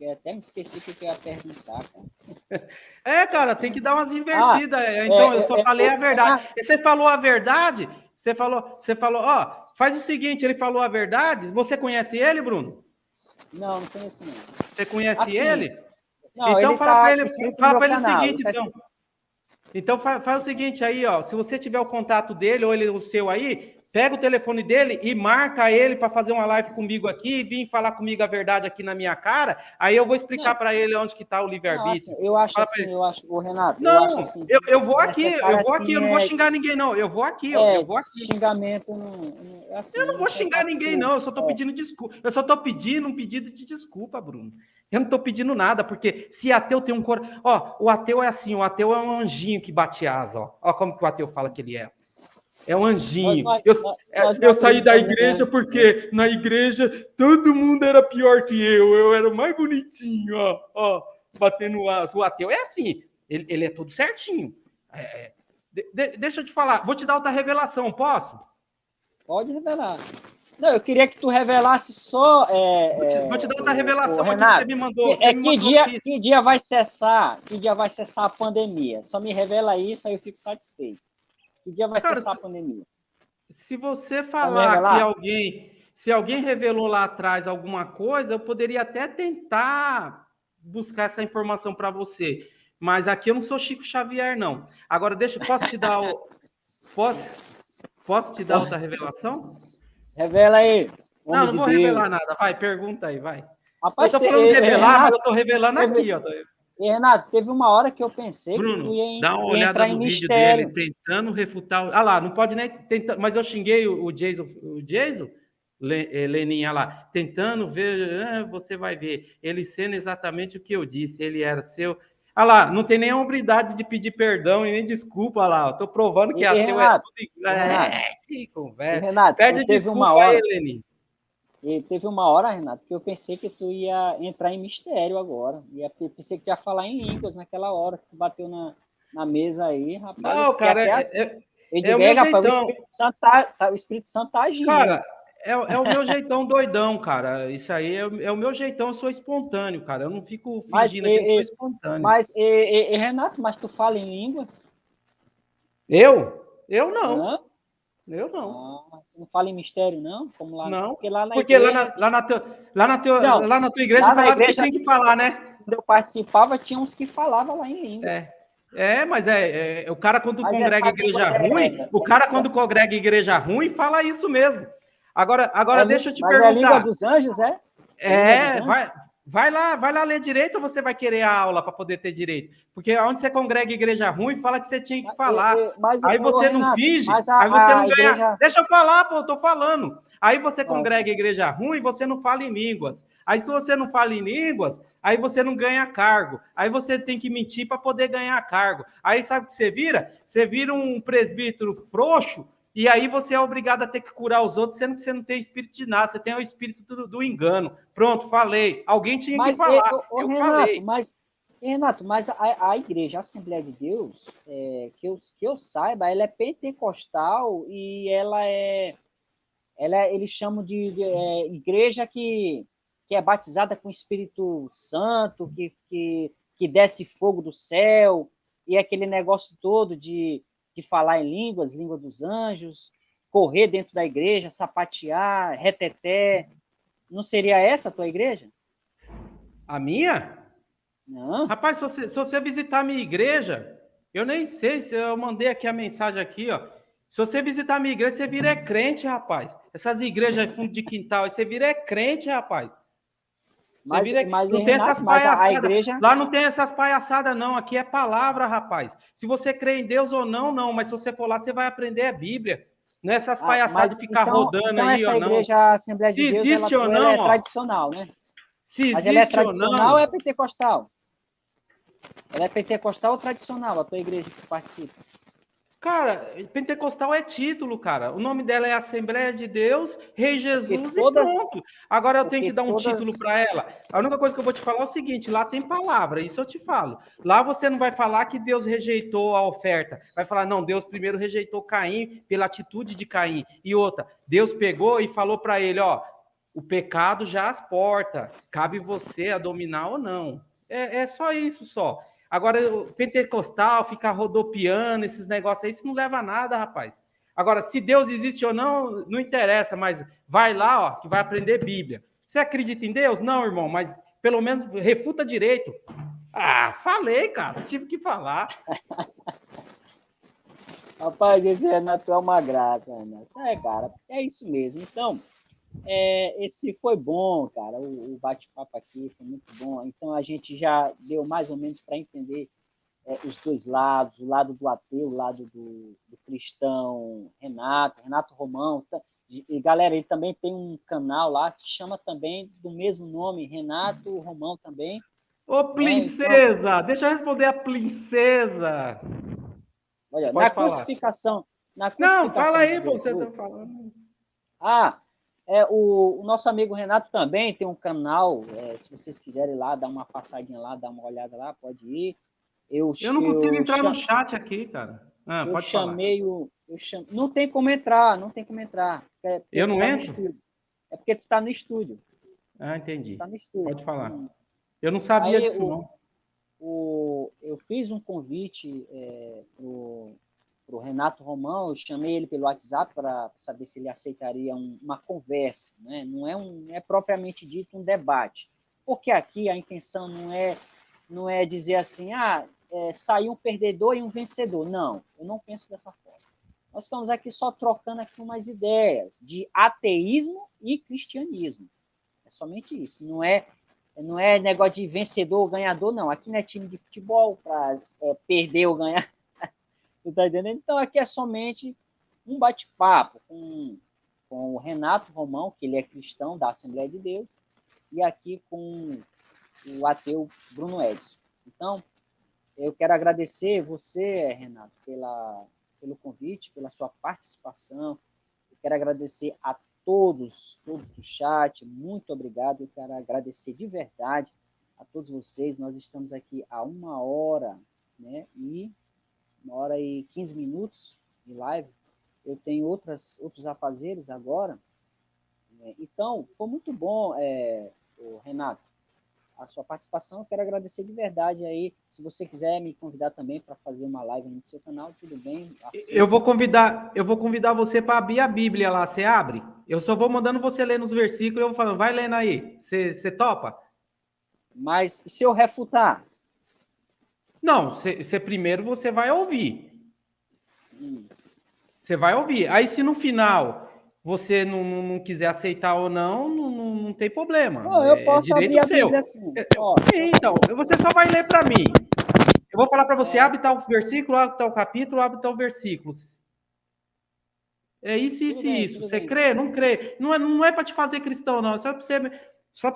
Eu até me esqueci o que eu ia perguntar, cara. Cara, tem que dar umas invertidas. Então, eu só falei a verdade. E você falou a verdade, você falou, ó, faz o seguinte, ele falou a verdade. Você conhece ele, Bruno? Não, não conheço não. Você conhece ele? Não, então ele fala para ele, o seguinte, então. Então faz o seguinte aí, ó, se você tiver o contato dele ou ele o seu aí, pega o telefone dele e marca ele para fazer uma live comigo aqui e vir falar comigo a verdade aqui na minha cara. Aí eu vou explicar para ele onde que está o livre-arbítrio. Eu acho, o Renato. Não, eu acho assim. Eu vou aqui, eu não vou xingar ninguém, não. Eu vou aqui, eu vou aqui. Xingamento assim, eu não vou xingar ninguém, não. Eu só estou pedindo desculpa. Eu só estou pedindo um pedido de desculpa, Bruno. Eu não estou pedindo nada, porque se ateu tem um coração. Ó, o ateu é assim, o ateu é um anjinho que bate asa, ó. Ó como que o ateu fala que ele é. É um anjinho. Eu saí da igreja porque na igreja todo mundo era pior que eu era o mais bonitinho, ó, batendo asa. O ateu é assim, ele é tudo certinho. Deixa eu te falar, vou te dar outra revelação, posso? Pode revelar. Não, eu queria que tu revelasse só. Vou te dar outra revelação Renato, aqui que você me mandou. Que dia vai cessar? Que dia vai cessar a pandemia? Só me revela isso, aí eu fico satisfeito. Que dia vai cessar a pandemia? Se você falar que se alguém revelou lá atrás alguma coisa, eu poderia até tentar buscar essa informação para você. Mas aqui eu não sou Chico Xavier, não. Agora, posso te dar Posso te dar outra revelação? Revela aí. Não vou revelar nada. Vai, pergunta aí, vai. Rapaz, eu tô falando de revelar, mas eu tô revelando aqui, ó. E, Renato, teve uma hora que eu pensei Bruno, que tu ia dá uma olhada no vídeo dele tentando refutar. Ah lá, não pode nem tentar. Mas eu xinguei o Jason, Leninha lá, tentando ver. Você vai ver. Ele sendo exatamente o que eu disse. Ele era seu. Ah lá, não tem nem a hombridade de pedir perdão e nem desculpa lá. Eu tô provando que ateu é tudo. Que conversa. Renato, pede desculpa aí, Leninha. E teve uma hora, Renato, que eu pensei que tu ia entrar em mistério agora. Pensei que tu ia falar em línguas naquela hora que tu bateu na mesa aí, rapaz. Não, cara, o meu jeitão. O Espírito Santo tá agindo. Cara, é o meu jeitão doidão, cara. Isso aí é o meu jeitão, eu sou espontâneo, cara. Eu não fico fingindo que eu sou espontâneo. Mas, Renato, mas tu fala em línguas? Eu? Eu não. Eu não. Tu não fala em mistério, não? Como lá, não, porque lá na igreja... lá na tua igreja falava que tinha que falar, né? Quando eu participava, tinha uns que falavam lá em línguas. Mas o cara quando congrega igreja ruim, o cara quando congrega igreja ruim fala isso mesmo. Agora deixa eu te perguntar. É a língua dos anjos, é? Vai lá ler direito ou você vai querer a aula para poder ter direito? Porque onde você congrega igreja ruim, fala que você tinha que falar. Aí você não finge, aí você não ganha. Igreja... Deixa eu falar, pô, eu tô falando. Aí você congrega igreja ruim, você não fala em línguas. Aí se você não fala em línguas, aí você não ganha cargo. Aí você tem que mentir para poder ganhar cargo. Aí sabe o que você vira? Você vira um presbítero frouxo. E aí você é obrigado a ter que curar os outros, sendo que você não tem espírito de nada, você tem o espírito do engano. Pronto, falei. Alguém tinha que falar. Eu falei. Renato, mas a igreja, a Assembleia de Deus, que eu saiba, ela é pentecostal e eles chamam de igreja que é batizada com o Espírito Santo, que desce fogo do céu, e aquele negócio todo de de falar em línguas, língua dos anjos, correr dentro da igreja, sapatear, reteté. Não seria essa a tua igreja? A minha? Não. Rapaz, se você visitar a minha igreja, eu nem sei se eu mandei aqui a mensagem aqui, ó. Se você visitar a minha igreja, você vira crente, rapaz. Essas igrejas de fundo de quintal, você vira crente, rapaz. Você vira, não tem essas Renato, mas a palhaçadas. igreja... Lá não tem essas palhaçadas, não. Aqui é palavra, rapaz. Se você crê em Deus ou não, não. Mas se você for lá, você vai aprender a Bíblia. Não é essas mas palhaçadas de ficar rodando então aí, ó, essa não. igreja Assembleia Se de Deus, existe ou ela não, é ó. tradicional, né? Se Mas ela é existe ou tradicional ou é não. pentecostal? Ela é pentecostal ou tradicional, a tua igreja que participa? Cara, pentecostal é título, cara. O nome dela é Assembleia de Deus, Rei Porque Jesus e todas... pronto. Agora eu tenho Porque que dar um título todas... para ela. A única coisa que eu vou te falar é o seguinte: lá tem palavra, isso eu te falo. Lá você não vai falar que Deus rejeitou a oferta. Vai falar, não, Deus primeiro rejeitou Caim pela atitude de Caim. E outra, Deus pegou e falou para ele: ó, o pecado já as porta, cabe você a dominar ou não. É só isso só. Agora, o pentecostal, ficar rodopiando, esses negócios aí, isso não leva a nada, rapaz. Agora, se Deus existe ou não, não interessa, mas vai lá, ó, que vai aprender Bíblia. Você acredita em Deus? Não, irmão, mas pelo menos refuta direito. Ah, falei, cara, tive que falar. Rapaz, esse Renato é uma graça, Renato. É, cara, é isso mesmo. Então, esse foi bom, cara. O bate-papo aqui foi muito bom. Então, a gente já deu mais ou menos para entender os dois lados, o lado do ateu, o lado do cristão Renato Romão. E, galera, ele também tem um canal lá que chama também do mesmo nome, Renato Romão também. Ô, Né? Então, princesa, deixa eu responder a princesa. Você olha, pode falar. na Não, fala crucificação de aí, pô, você Jesus. tá falando. Ah, o nosso amigo Renato também tem um canal. Se vocês quiserem lá, dar uma passadinha lá, dar uma olhada lá, pode ir. Eu não consigo entrar no chat aqui, cara. Ah, Eu pode falar. chamei o. Não tem como entrar, não tem como entrar. É porque Eu tu não tá no entro? estúdio. É porque tu tá no estúdio. Ah, entendi. Tá no estúdio. Pode falar. Eu não sabia Aí disso, não. eu fiz um convite pro Renato Romão, eu chamei ele pelo WhatsApp para saber se ele aceitaria uma conversa, né? Não é propriamente dito um debate, porque aqui a intenção não é dizer assim, saiu um perdedor e um vencedor. Não, eu não penso dessa forma. Nós estamos aqui só trocando aqui umas ideias de ateísmo e cristianismo. É somente isso. Não é negócio de vencedor ou ganhador, não. Aqui não é time de futebol para perder ou ganhar. Você tá entendendo? Então, aqui é somente um bate-papo com o Renato Romão, que ele é cristão da Assembleia de Deus, e aqui com o ateu Bruno Edson. Então, eu quero agradecer você, Renato, pelo convite, pela sua participação. Eu quero agradecer a todos do chat. Muito obrigado. Eu quero agradecer de verdade a todos vocês. Nós estamos aqui há 1 hora, né? E 1 hora e 15 minutos de live. Eu tenho outros afazeres agora. Então, foi muito bom, Renato, a sua participação. Eu quero agradecer de verdade aí. Se você quiser me convidar também para fazer uma live no seu canal, tudo bem, Eu aceito. vou convidar você para abrir a Bíblia lá. Você abre? Eu só vou mandando você ler nos versículos e eu vou falando, vai lendo aí. Você topa? Mas e se eu refutar? Não, você primeiro você vai ouvir. Hum. Você vai ouvir. Aí, se no final você não quiser aceitar ou não, não tem problema. Não, eu É posso abrir direito a seu. Bíblia assim. Posso Então, abrir. você só vai ler para mim. Eu vou falar para você, É, abre tal versículo, abre tal capítulo, abre tal versículo. É isso, tudo isso e bem, isso. tudo Você bem. crê? Não crê? Não é para te fazer cristão, não. É só para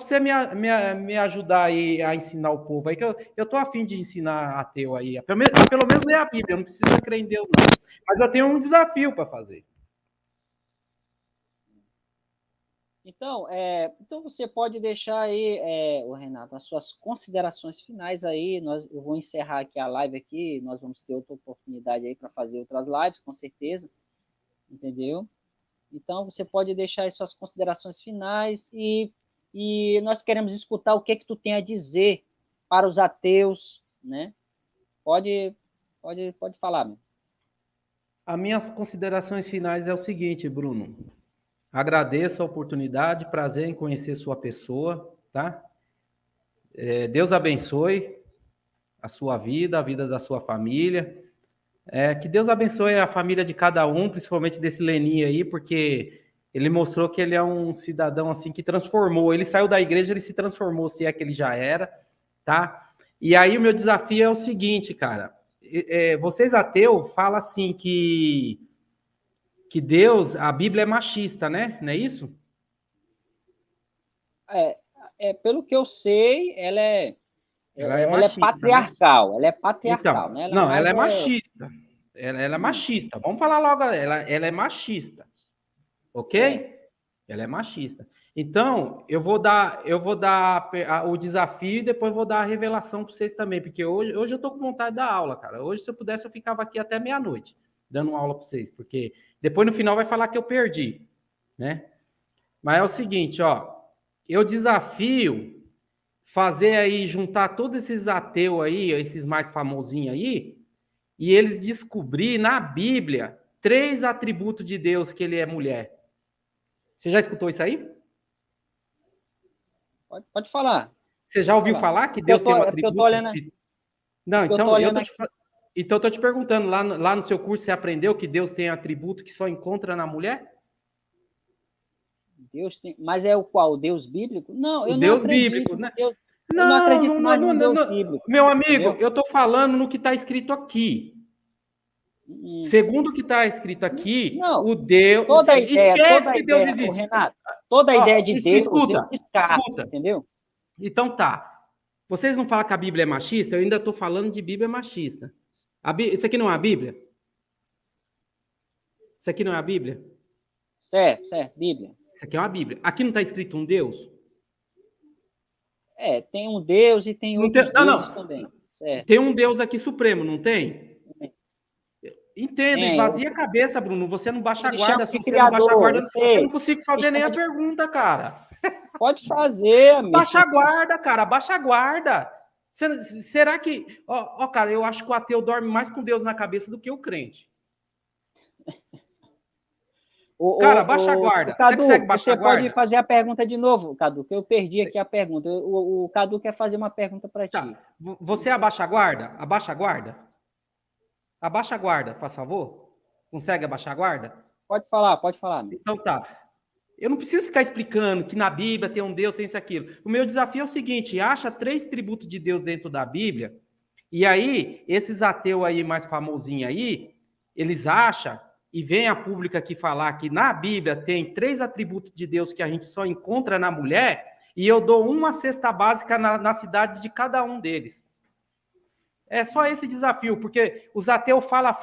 você me ajudar aí a ensinar o povo aí, que eu tô afim de ensinar ateu aí. Pelo menos ler a Bíblia, não precisa crer em Deus, não. Mas eu tenho um desafio para fazer. Então você pode deixar aí, o Renato, as suas considerações finais aí. Eu vou encerrar aqui a live aqui. Nós vamos ter outra oportunidade aí para fazer outras lives, com certeza, entendeu? Então você pode deixar aí suas considerações finais e nós queremos escutar o que tu tem a dizer para os ateus, né? Pode falar, meu. As minhas considerações finais é o seguinte, Bruno. Agradeço a oportunidade, prazer em conhecer sua pessoa, tá? Deus abençoe a sua vida, a vida da sua família. Que Deus abençoe a família de cada um, principalmente desse Leninho aí, porque ele mostrou que ele é um cidadão assim que transformou. Ele saiu da igreja, ele se transformou, se é que ele já era, tá? E aí o meu desafio é o seguinte, cara. Vocês ateus falam assim que Deus, a Bíblia é machista, né? Não é isso? Pelo que eu sei, ela é machista, patriarcal, né? Ela é patriarcal, Então, né? ela é machista. Ela é machista. Vamos falar logo, ela é machista. Ok? Ela é machista. Então, eu vou dar o desafio e depois vou dar a revelação para vocês também, porque hoje eu estou com vontade da aula, cara. Hoje, se eu pudesse, eu ficava aqui até meia-noite, dando uma aula para vocês, porque depois no final vai falar que eu perdi, né? Mas é o seguinte, ó, eu desafio fazer aí, juntar todos esses ateus aí, esses mais famosinhos aí, e eles descobrir na Bíblia 3 atributos de Deus que ele é mulher. Você já escutou isso aí? Pode falar. Você já ouviu falar que Deus tem um atributo? Eu tô olhando... Não, então eu tô te perguntando, lá no seu curso você aprendeu que Deus tem atributo que só encontra na mulher? Deus tem... Mas é o qual? O Deus bíblico? Não, eu não Deus acredito. Bíblico, né? Eu não acredito mais no Deus bíblico. Meu amigo, eu tô falando no que está escrito aqui. Segundo o que está escrito aqui, o Deus... Toda a ideia, esquece que Deus existe. Renato, toda a ideia de Deus, escuta, entendeu? Então tá. Vocês não falam que a Bíblia é machista? Eu ainda estou falando de Bíblia machista. Isso aqui não é a Bíblia? Isso aqui não é a Bíblia? Certo, Bíblia. Isso aqui é uma Bíblia. Aqui não está escrito um Deus? Tem um Deus e tem outros deuses também. Certo. Tem um Deus aqui supremo, não tem? Entenda, esvazia a cabeça, Bruno. Você não baixa a guarda. Se você não baixa a guarda, eu não consigo fazer nem a pergunta, cara. Pode fazer, amigo. Baixa a guarda, cara. Baixa a guarda. Será que... cara, eu acho que o ateu dorme mais com Deus na cabeça do que o crente. Cara, baixa a guarda. Cadu, você pode fazer a pergunta de novo, Cadu, que eu perdi aqui a pergunta. O Cadu quer fazer uma pergunta para ti. Você abaixa a guarda? Abaixa a guarda? Abaixa a guarda, por favor. Consegue abaixar a guarda? Pode falar. Então tá. Eu não preciso ficar explicando que na Bíblia tem um Deus, tem isso e aquilo. O meu desafio é o seguinte, acha 3 tributos de Deus dentro da Bíblia, e aí, esses ateus aí mais famosinhos aí, eles acham, e vem a pública aqui falar que na Bíblia tem 3 atributos de Deus que a gente só encontra na mulher, e eu dou uma cesta básica na cidade de cada um deles. É só esse desafio, porque os ateus falam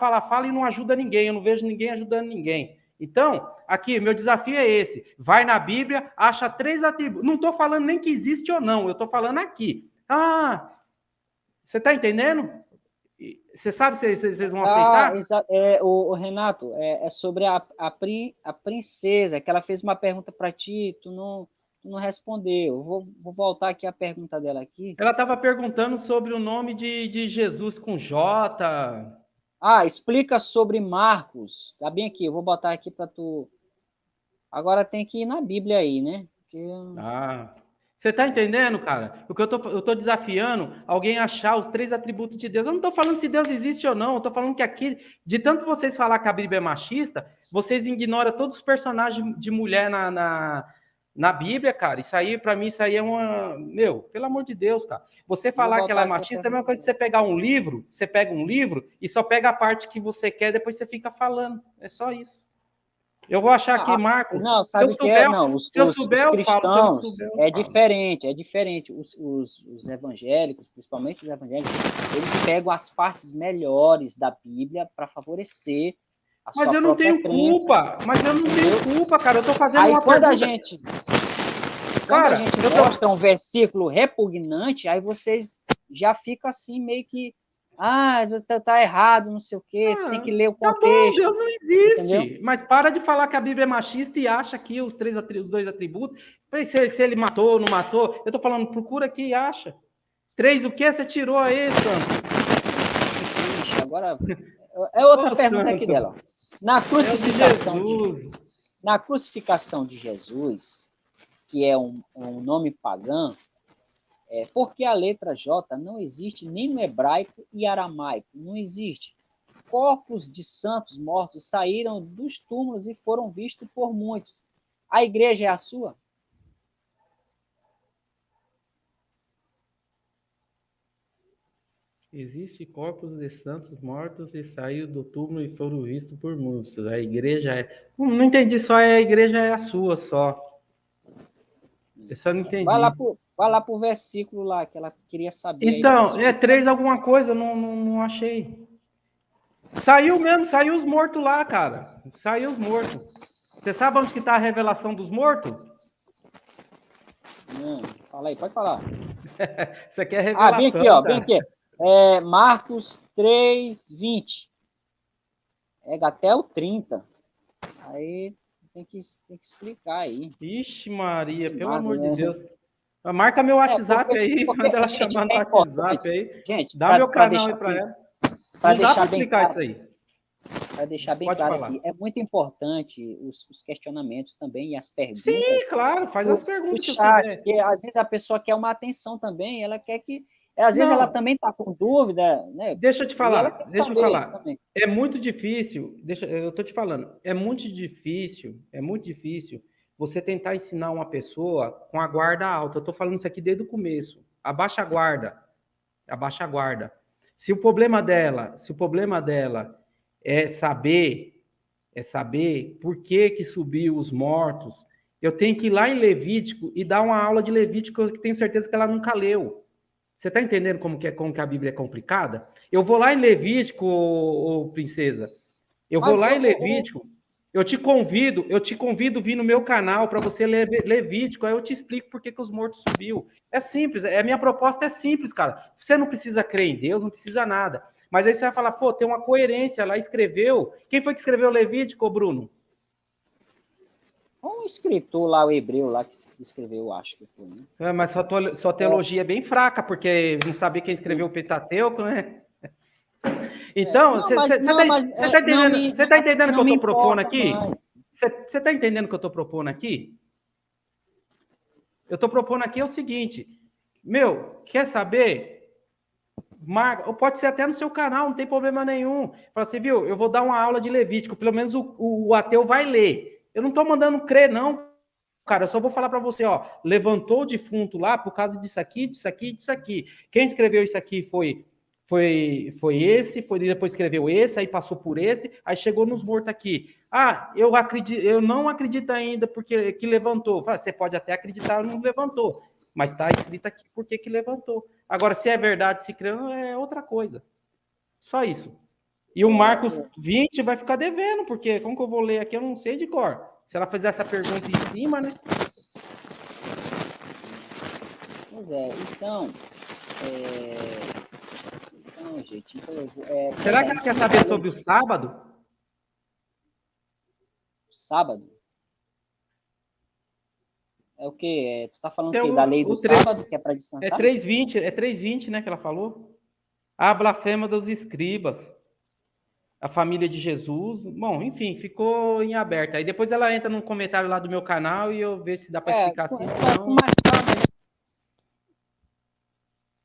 e não ajuda ninguém, eu não vejo ninguém ajudando ninguém. Então, aqui, meu desafio é esse. Vai na Bíblia, acha 3 atributos. Não estou falando nem que existe ou não, eu estou falando aqui. Você está entendendo? Você sabe se vocês vão aceitar? O Renato, é sobre a princesa, que ela fez uma pergunta para ti, tu não respondeu. Vou voltar aqui a pergunta dela aqui. Ela estava perguntando sobre o nome de Jesus com J. Explica sobre Marcos. Tá bem aqui, eu vou botar aqui para tu. Agora tem que ir na Bíblia aí, né? Porque... Você tá entendendo, cara? Porque eu tô desafiando alguém a achar os 3 atributos de Deus. Eu não tô falando se Deus existe ou não. Eu tô falando que aqui, de tanto vocês falar que a Bíblia é machista, vocês ignoram todos os personagens de mulher na Bíblia, cara. Isso aí, pra mim, isso aí é uma... Meu, pelo amor de Deus, cara. Você falar que ela é machista é a mesma coisa que você pegar um livro, você pega um livro e só pega a parte que você quer, depois você fica falando. É só isso. Eu vou achar aqui, Marcos. Não, sabe o que é? Não, os cristãos é diferente. Os evangélicos, principalmente os evangélicos, eles pegam as partes melhores da Bíblia para favorecer a sua própria crença. Mas eu não tenho culpa, cara. Eu tô fazendo uma pergunta. Quando a gente mostra um versículo repugnante, aí vocês já ficam assim meio que tá errado, não sei o quê, tu tem que ler o contexto. Tá bom, Deus não existe. Entendeu? Mas para de falar que a Bíblia é machista e acha aqui os 2 atributos. Se ele matou ou não matou, eu tô falando, procura aqui e acha. 3 o quê? Você tirou aí, Santo? Agora, é outra Ô, pergunta santo. aqui dela. Na crucificação de Jesus, que é um nome pagão, porque a letra J não existe nem no hebraico e aramaico, não existe. Corpos de santos mortos saíram dos túmulos e foram vistos por muitos. A igreja é a sua? Existe corpos de santos mortos e saíram do túmulo e foram vistos por muitos. A igreja é... Não entendi, só a igreja é a sua, só. Eu só não entendi. Vai lá pro versículo lá, que ela queria saber. Então, 3 alguma coisa, não achei. Saiu mesmo, saiu os mortos lá, cara. Saiu os mortos. Você sabe onde que está a revelação dos mortos? Fala aí, pode falar. Isso aqui é revelação. Vem aqui, ó, vem aqui. Marcos 3:20. Até o 30. Aí tem que explicar aí. Ixi, Maria, pelo amor de Deus. Marca meu WhatsApp aí, manda ela chamar no WhatsApp aí. Gente, dá meu canal aí para ela. Não dá para explicar isso aí. Para deixar bem claro aqui, é muito importante os questionamentos também e as perguntas. Sim, claro, faz as perguntas. O chat, porque às vezes a pessoa quer uma atenção também, ela quer que... Às vezes ela também está com dúvida, né? Deixa eu te falar. Também. É muito difícil, eu estou te falando, é muito difícil você tentar ensinar uma pessoa com a guarda alta. Eu estou falando isso aqui desde o começo. Abaixa a guarda. Se o problema dela é saber por que subiu os mortos, eu tenho que ir lá em Levítico e dar uma aula de Levítico que eu tenho certeza que ela nunca leu. Você está entendendo como que a Bíblia é complicada? Eu vou lá em Levítico, princesa. Eu vou lá em Levítico. Eu te convido a vir no meu canal para você ler Levítico. Aí eu te explico por que os mortos subiu. É simples. A minha proposta é simples, cara. Você não precisa crer em Deus, não precisa nada. Mas aí você vai falar, tem uma coerência. Lá escreveu. Quem foi que escreveu Levítico, Bruno? Um escritor lá, o hebreu lá, que escreveu, acho que foi. Né? Mas sua teologia é bem fraca, porque não sabia quem escreveu o Pentateuco, né? Então, você está entendendo o que eu estou propondo aqui? Você está entendendo o que eu estou propondo aqui? Eu estou propondo aqui o seguinte, quer saber? Marca, ou pode ser até no seu canal, não tem problema nenhum. Fala assim, viu, eu vou dar uma aula de Levítico, pelo menos o ateu vai ler. Eu não estou mandando crer, não, cara. Eu só vou falar para você, levantou o defunto lá por causa disso aqui, disso aqui, disso aqui. Quem escreveu isso aqui foi esse, depois escreveu esse, aí passou por esse, aí chegou nos mortos aqui. Eu não acredito ainda porque que levantou. Você pode até acreditar, não levantou, mas está escrito aqui porque que levantou. Agora, se é verdade, se crê, é outra coisa. Só isso. E o Marcos 20 vai ficar devendo, porque como que eu vou ler aqui, eu não sei de cor. Se ela fizer essa pergunta em cima, né? Pois é, então, gente, será que ela quer saber sobre o sábado? Sábado? É o quê? Tu tá falando da lei do sábado, que é para descansar? É 3:20, né, que ela falou? A blasfêmia dos escribas. A família de Jesus. Bom, enfim, ficou em aberto. Aí depois ela entra no comentário lá do meu canal e eu vejo se dá para explicar assim. Senão...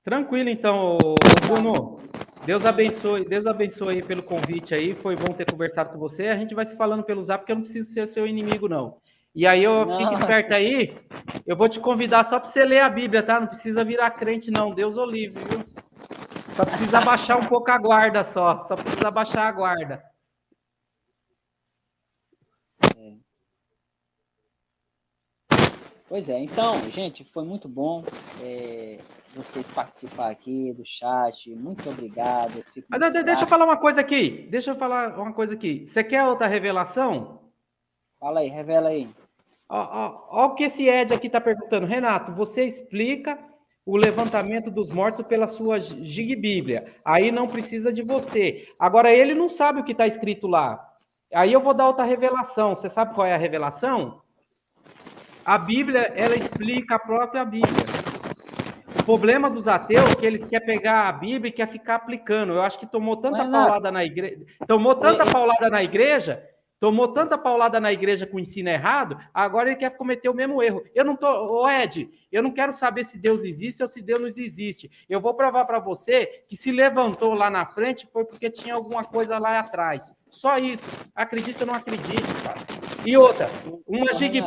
Tranquilo, então, Bruno. Deus abençoe aí pelo convite aí. Foi bom ter conversado com você. A gente vai se falando pelo zap, porque eu não preciso ser seu inimigo, não. E aí, fique esperto aí. Eu vou te convidar só para você ler a Bíblia, tá? Não precisa virar crente, não. Deus o livre, viu? Só precisa abaixar um pouco a guarda, só precisa abaixar a guarda. Pois é, então, gente, foi muito bom vocês participar aqui do chat. Muito obrigado. Deixa eu falar uma coisa aqui. Você quer outra revelação? Fala aí, revela aí. Ó o que esse Ed aqui está perguntando. Renato, você explica o levantamento dos mortos pela sua Bíblia. Aí não precisa de você. Agora, ele não sabe o que está escrito lá. Aí eu vou dar outra revelação. Você sabe qual é a revelação? A Bíblia, ela explica a própria Bíblia. O problema dos ateus é que eles querem pegar a Bíblia e quer ficar aplicando. Eu acho que tomou tanta paulada na igreja, tomou tanta paulada na igreja com o ensino errado, agora ele quer cometer o mesmo erro. Eu não tô, Ed, eu não quero saber se Deus existe ou se Deus não existe. Eu vou provar para você que se levantou lá na frente foi porque tinha alguma coisa lá atrás. Só isso. Acredite ou não acredite, cara. E outra, uma gig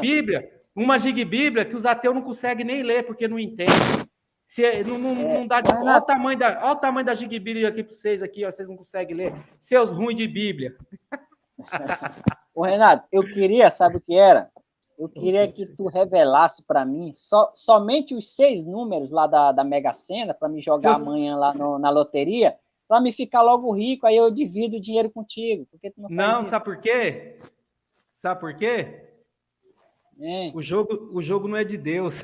Bíblia que os ateus não conseguem nem ler porque não entendem. Não dá de... Olha o tamanho da gig Bíblia aqui para vocês aqui, ó, vocês não conseguem ler. Seus ruins de Bíblia. Ô, Renato, eu queria, sabe o que era? Eu queria que tu revelasse para mim somente os 6 números lá da Mega Sena, para me jogar amanhã lá na loteria, para me ficar logo rico, aí eu divido o dinheiro contigo. Por que tu não faz isso? Sabe por quê? Sabe por quê? O jogo não é de Deus.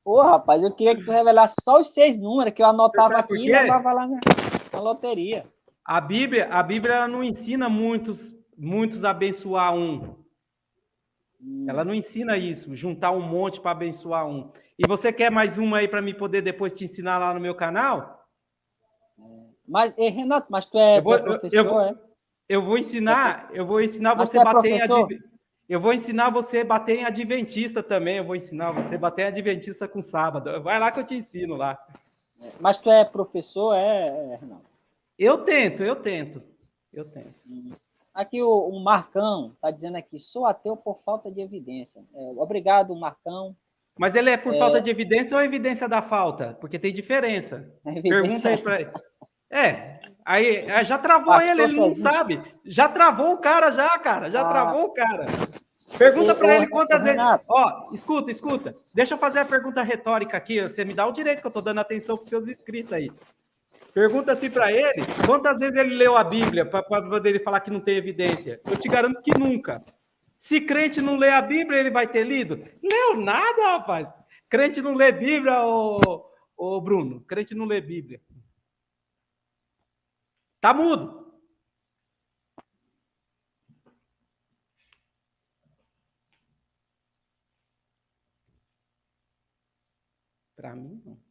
Pô, rapaz, eu queria que tu revelasse só os 6 números que eu anotava aqui e levava lá na loteria. A Bíblia ela não ensina muitos a abençoar um. Ela não ensina isso, juntar um monte para abençoar um. E você quer mais uma aí para me poder depois te ensinar lá no meu canal? Mas, Renato, mas tu é professor, é? Eu vou ensinar você a bater eu vou ensinar você a bater em adventista também. Eu vou ensinar você a bater em adventista com sábado. Vai lá que eu te ensino lá. Mas tu é professor, Renato? Eu tento. Aqui o Marcão está dizendo aqui, sou ateu por falta de evidência. Obrigado, Marcão. Mas ele é por falta de evidência ou evidência da falta? Porque tem diferença. Pergunta aí para ele. Aí já travou ele não sabe. Já travou o cara, cara. Travou o cara. Pergunta para ele quantas vezes... Ó, escuta. Deixa eu fazer a pergunta retórica aqui. Você me dá o direito que eu estou dando atenção para os seus inscritos aí. Pergunta assim para ele, quantas vezes ele leu a Bíblia para poder ele falar que não tem evidência? Eu te garanto que nunca. Se crente não lê a Bíblia, ele vai ter lido? Leu nada, rapaz. Crente não lê Bíblia, ô Bruno. Crente não lê Bíblia. Tá mudo. Para mim, não.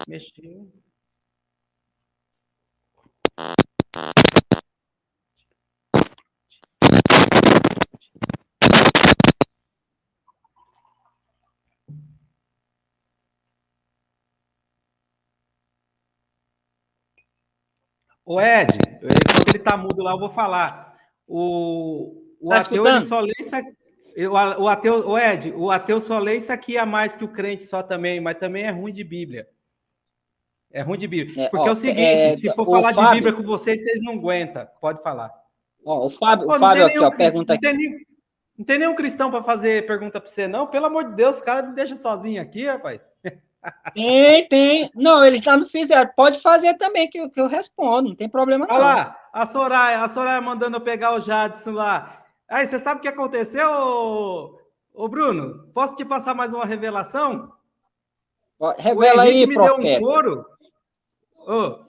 Mexeu. Ô, Ed, enquanto ele tá mudo lá, eu vou falar. O ateu, ele só lê isso aqui. O ateu só lê isso aqui a mais que o crente só também, mas também é ruim de Bíblia. É ruim de Bíblia. Porque é o seguinte, se for falar de Bíblia com vocês não aguentam. Pode falar. O Fábio aqui, ó, pergunta aqui. Não tem nenhum cristão para fazer pergunta para você, não? Pelo amor de Deus, o cara me deixa sozinho aqui, rapaz. Tem. Não, eles lá não fizeram. Pode fazer também, que eu respondo, não tem problema não. Olha lá, a Soraya mandando eu pegar o Jadson lá. Aí, você sabe o que aconteceu, ô Bruno? Posso te passar mais uma revelação? Revela aí, profeta.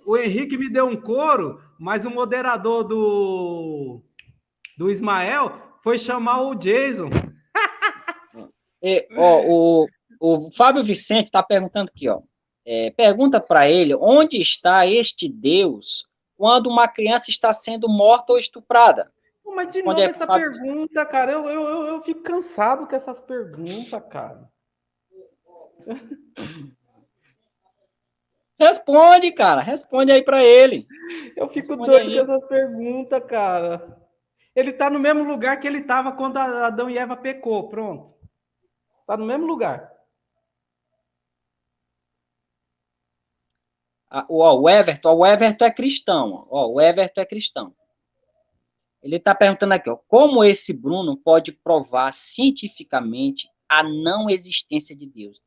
O Henrique me deu um couro, mas o moderador do Ismael foi chamar o Jason. O Fábio Vicente está perguntando aqui, ó. Pergunta para ele onde está este Deus quando uma criança está sendo morta ou estuprada. Mas de novo essa pergunta, cara, eu fico cansado com essas perguntas, cara. Responde, cara, responde aí para ele. Eu fico doido com essas perguntas, cara. Ele tá no mesmo lugar que ele estava quando Adão e Eva pecou, pronto. Tá no mesmo lugar. O Everton é cristão. O Everton é cristão. Ele está perguntando aqui, ó, como esse Bruno pode provar cientificamente a não existência de Deus?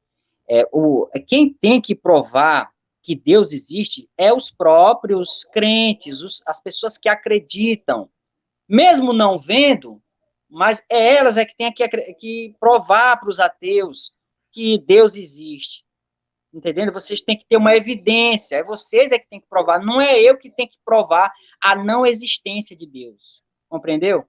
Quem tem que provar que Deus existe é os próprios crentes, as pessoas que acreditam, mesmo não vendo, mas elas que têm que provar para os ateus que Deus existe. Entendendo? Vocês têm que ter uma evidência. É vocês que têm que provar. Não é eu que tenho que provar a não existência de Deus. Compreendeu?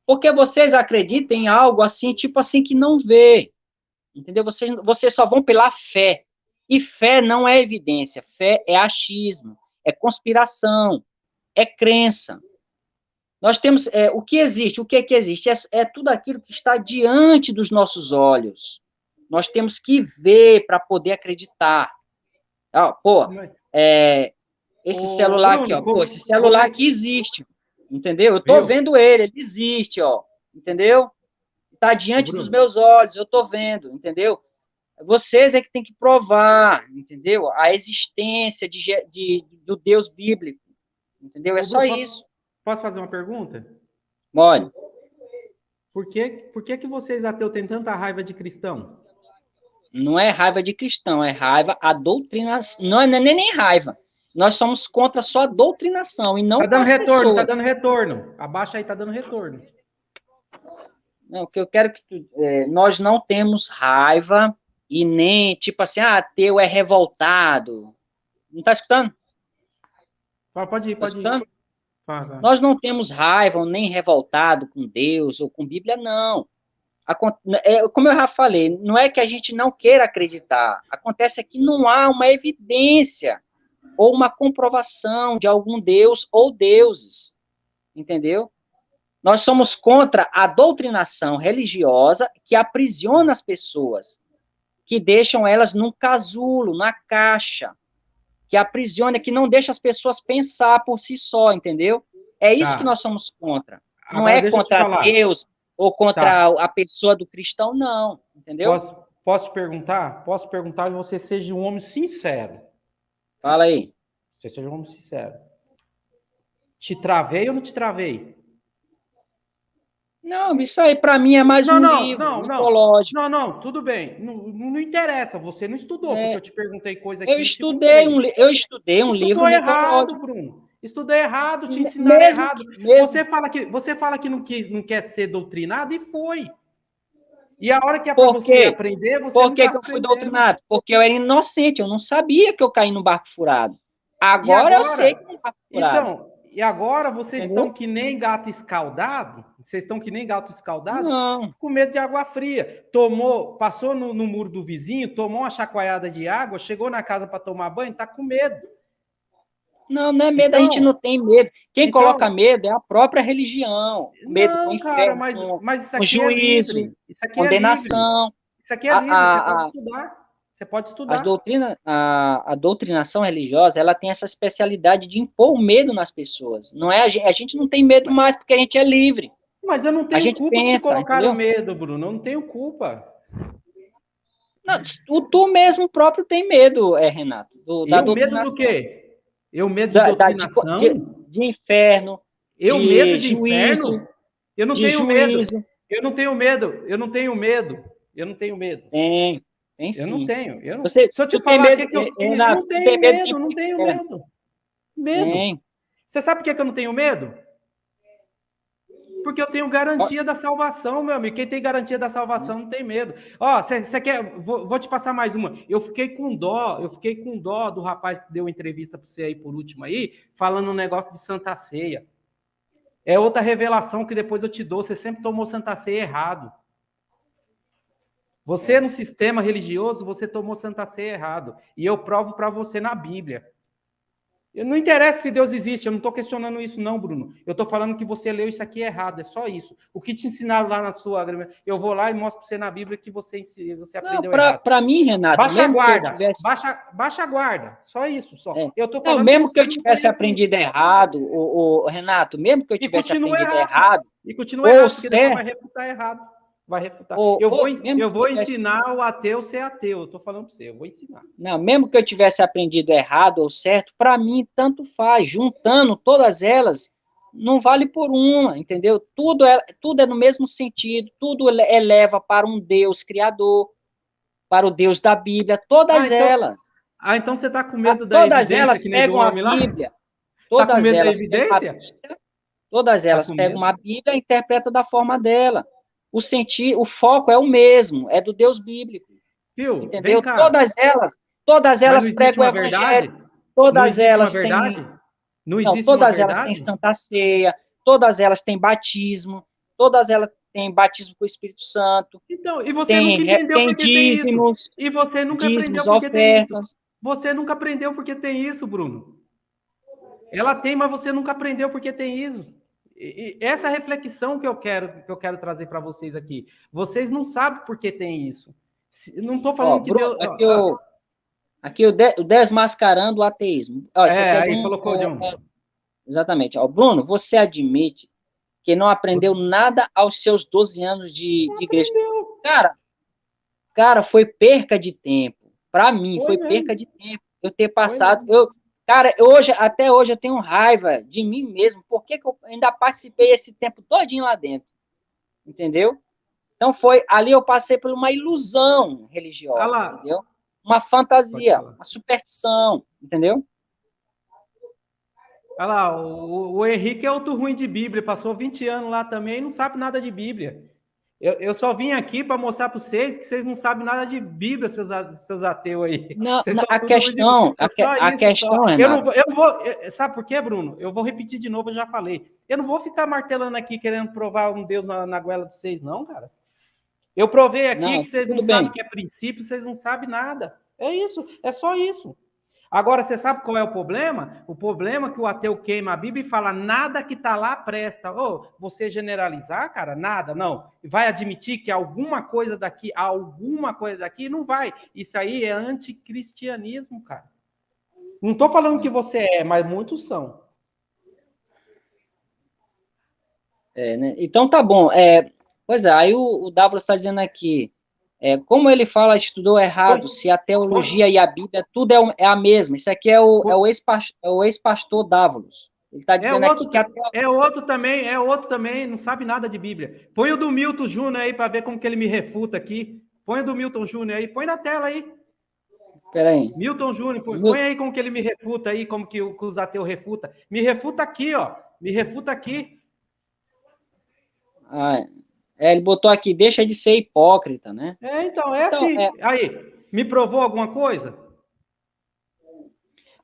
Porque vocês acreditam em algo assim, tipo assim, que não vê. Entendeu? Vocês só vão pela fé. E fé não é evidência. Fé é achismo, é conspiração, é crença. Nós temos, o que existe? O que é que existe? É tudo aquilo que está diante dos nossos olhos. Nós temos que ver para poder acreditar. Pô, esse celular aqui, Bruno, esse celular aqui existe, entendeu? Eu estou vendo ele existe, entendeu? Está diante dos meus olhos, eu estou vendo, entendeu? Vocês é que tem que provar, entendeu? A existência do Deus bíblico, entendeu? É só isso. Posso fazer uma pergunta? Pode. Por que vocês ateus têm tanta raiva de cristão? Não é raiva de cristão, é raiva a doutrinação. Não é nem raiva. Nós somos contra só a doutrinação e não tá dando retorno, pessoas. Tá dando retorno. Abaixa aí, tá dando retorno. Não, o que eu quero que nós não temos raiva e nem, tipo assim, ateu é revoltado. Não está escutando? Pode ir. Nós não temos raiva nem revoltado com Deus ou com Bíblia, não. Como eu já falei, não é que a gente não queira acreditar. Acontece que não há uma evidência ou uma comprovação de algum Deus ou deuses. Entendeu? Nós somos contra a doutrinação religiosa que aprisiona as pessoas, que deixam elas num casulo, na caixa, que aprisiona, que não deixa as pessoas pensar por si só, entendeu? É isso que nós somos contra. Não é contra Deus ou contra a pessoa do cristão, não, entendeu? Posso te perguntar? Posso perguntar que você seja um homem sincero. Fala aí. Você seja um homem sincero. Te travei ou não te travei? Não, isso aí para mim é mais livro mitológico. Não, tudo bem. Não interessa, você não estudou, porque eu te perguntei coisa aqui. Eu estudei um livro errado, Bruno. Estudei errado, te ensinaram errado. Você fala que não quer ser doutrinado e foi. E a hora que é para você aprender, você Por que eu fui doutrinado? Porque eu era inocente, eu não sabia que eu caí no barco furado. Agora eu sei que é um barco furado. Então, e agora vocês estão que nem gato escaldado? Vocês estão que nem gato escaldado? Não. Com medo de água fria. Passou no muro do vizinho, tomou uma chacoalhada de água, chegou na casa para tomar banho, tá com medo. Não é medo, então, a gente não tem medo. Quem coloca medo é a própria religião. Medo com inferno, mas isso aqui juízo, isso aqui condenação. Isso aqui é livre, você pode estudar. Você pode estudar. A doutrinação religiosa, ela tem essa especialidade de impor o medo nas pessoas. Não é a gente não tem medo mais porque a gente é livre. Mas eu não tenho culpa de colocar o medo, Bruno. Eu não tenho culpa. Não, tu mesmo próprio tem medo, Renato. Medo do quê? Eu medo de doutrinação? De inferno. Medo de juízo, inferno? Eu não tenho juízo. medo. Eu não tenho medo. Tem sim. Eu não tenho. Se eu te falar o que eu fiz, não tenho medo. Medo. Você sabe por que eu não tenho medo? Porque eu tenho garantia da salvação, meu amigo. Quem tem garantia da salvação não tem medo. Você quer... Vou te passar mais uma. Eu fiquei com dó do rapaz que deu entrevista para você aí por último aí, falando um negócio de Santa Ceia. É outra revelação que depois eu te dou. Você sempre tomou Santa Ceia errado. Você, no sistema religioso, você tomou Santa Ceia errado. E eu provo para você na Bíblia. Não interessa se Deus existe, eu não estou questionando isso não, Bruno. Eu estou falando que você leu isso aqui errado, é só isso. O que te ensinaram lá na sua... Eu vou lá e mostro para você na Bíblia que você aprendeu errado. Para mim, Renato... Baixa a guarda, baixa a guarda, só isso. Só. Eu tô falando mesmo que eu tivesse aprendido errado, Renato, mesmo que eu tivesse aprendido errado... E continua errado, porque depois vai refutar errado. Vai refutar. Eu vou ensinar o ateu a ser ateu. Eu estou falando para você, eu vou ensinar. Não, mesmo que eu tivesse aprendido errado ou certo, para mim, tanto faz. Juntando todas elas, não vale por uma, entendeu? Tudo é no mesmo sentido, tudo eleva para um Deus criador, para o Deus da Bíblia, todas elas. Então você está com medo da evidência? Todas elas pegam a Bíblia. Todas elas pegam a Bíblia. Todas elas pegam uma Bíblia e interpretam da forma dela. o foco é o mesmo, é do Deus bíblico. Viu? Entendeu? Vem cá. Todas Mas não elas existe pregam o uma evangelho, verdade? Não todas existe uma elas têm, verdade? Não não, existe uma todas elas têm verdade? Santa Ceia, todas elas têm batismo, todas elas têm batismo com o Espírito Santo, Então, e você nunca entendeu tem porque tem isso. dízimos, E você nunca aprendeu porque tem isso. ofertas. Você nunca aprendeu porque tem isso, Bruno. Ela tem, mas você nunca aprendeu porque tem isso. E essa reflexão que eu quero trazer para vocês aqui. Vocês não sabem por que tem isso. Não estou Ó, falando que Bruno, Deus. aqui o desmascarando o ateísmo. Ó, isso aqui é de Aí um. colocou de um. Exatamente. Ó, Bruno, você admite que não aprendeu nada aos seus 12 anos de igreja. Aprendeu. Cara, foi perca de tempo. Para mim, Foi foi perca mesmo. de tempo eu ter Foi passado. mesmo. Cara, até hoje eu tenho raiva de mim mesmo. Por que eu ainda participei esse tempo todinho lá dentro? Entendeu? Então ali eu passei por uma ilusão Olha religiosa, lá. entendeu? Uma Pode fantasia, falar. uma superstição, entendeu? Olha lá, o Henrique é outro ruim de Bíblia, passou 20 anos lá também e não sabe nada de Bíblia. Eu só vim aqui para mostrar para vocês que vocês não sabem nada de Bíblia, seus ateus aí. Não, Vocês são a tudo ruim de Bíblia. questão, É só a isso, só. questão, Renato. Eu não vou. Sabe por quê, Bruno? Eu vou repetir de novo, eu já falei. Eu não vou ficar martelando aqui querendo provar um Deus na goela de vocês, não, cara. Eu provei aqui Não, que vocês não tudo bem. sabem o que é princípio, vocês não sabem nada. É isso, é só isso. Agora, você sabe qual é o problema? O problema é que o ateu queima a Bíblia e fala nada que está lá presta. Oh, você generalizar, cara, nada, não. Vai admitir que alguma coisa daqui, não vai. Isso aí é anticristianismo, cara. Não estou falando que você é, mas muitos são. Né? Então tá bom. Pois é, aí o Davos está dizendo aqui, como ele fala, estudou errado, se a teologia e a Bíblia, tudo é a mesma. Isso aqui é o ex-pastor Davos. Ele está dizendo aqui que é outro também, não sabe nada de Bíblia. Põe o do Milton Júnior aí para ver como que ele me refuta aqui. Põe o do Milton Júnior aí, põe na tela aí. Peraí. Milton Júnior, põe aí como que ele me refuta aí, como que os ateus refuta. Me refuta aqui, ó. Me refuta aqui. Ele botou aqui, deixa de ser hipócrita, né? Então, assim. Aí, me provou alguma coisa?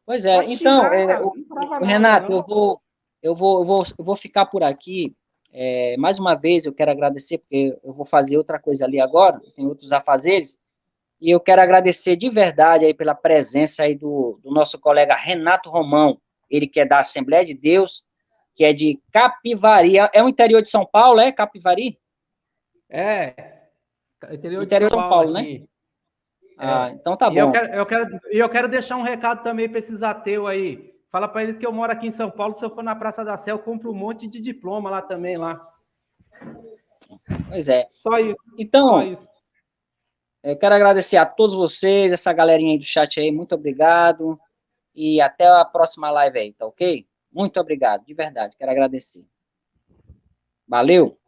Pois é, pode então, xingar, Renato, eu vou ficar por aqui. Mais uma vez, eu quero agradecer, porque eu vou fazer outra coisa ali agora, tem outros afazeres, e eu quero agradecer de verdade aí pela presença aí do nosso colega Renato Romão, ele que é da Assembleia de Deus, que é de Capivari, é o interior de São Paulo, é Capivari? Interior de São Paulo, né? Então tá bom. Eu quero deixar um recado também para esses ateus aí. Fala para eles que eu moro aqui em São Paulo, se eu for na Praça da Sé, eu compro um monte de diploma lá também, lá. Pois é. Só isso. Então, só isso. Eu quero agradecer a todos vocês, essa galerinha aí do chat aí, muito obrigado. E até a próxima live aí, tá ok? Muito obrigado, de verdade, quero agradecer. Valeu!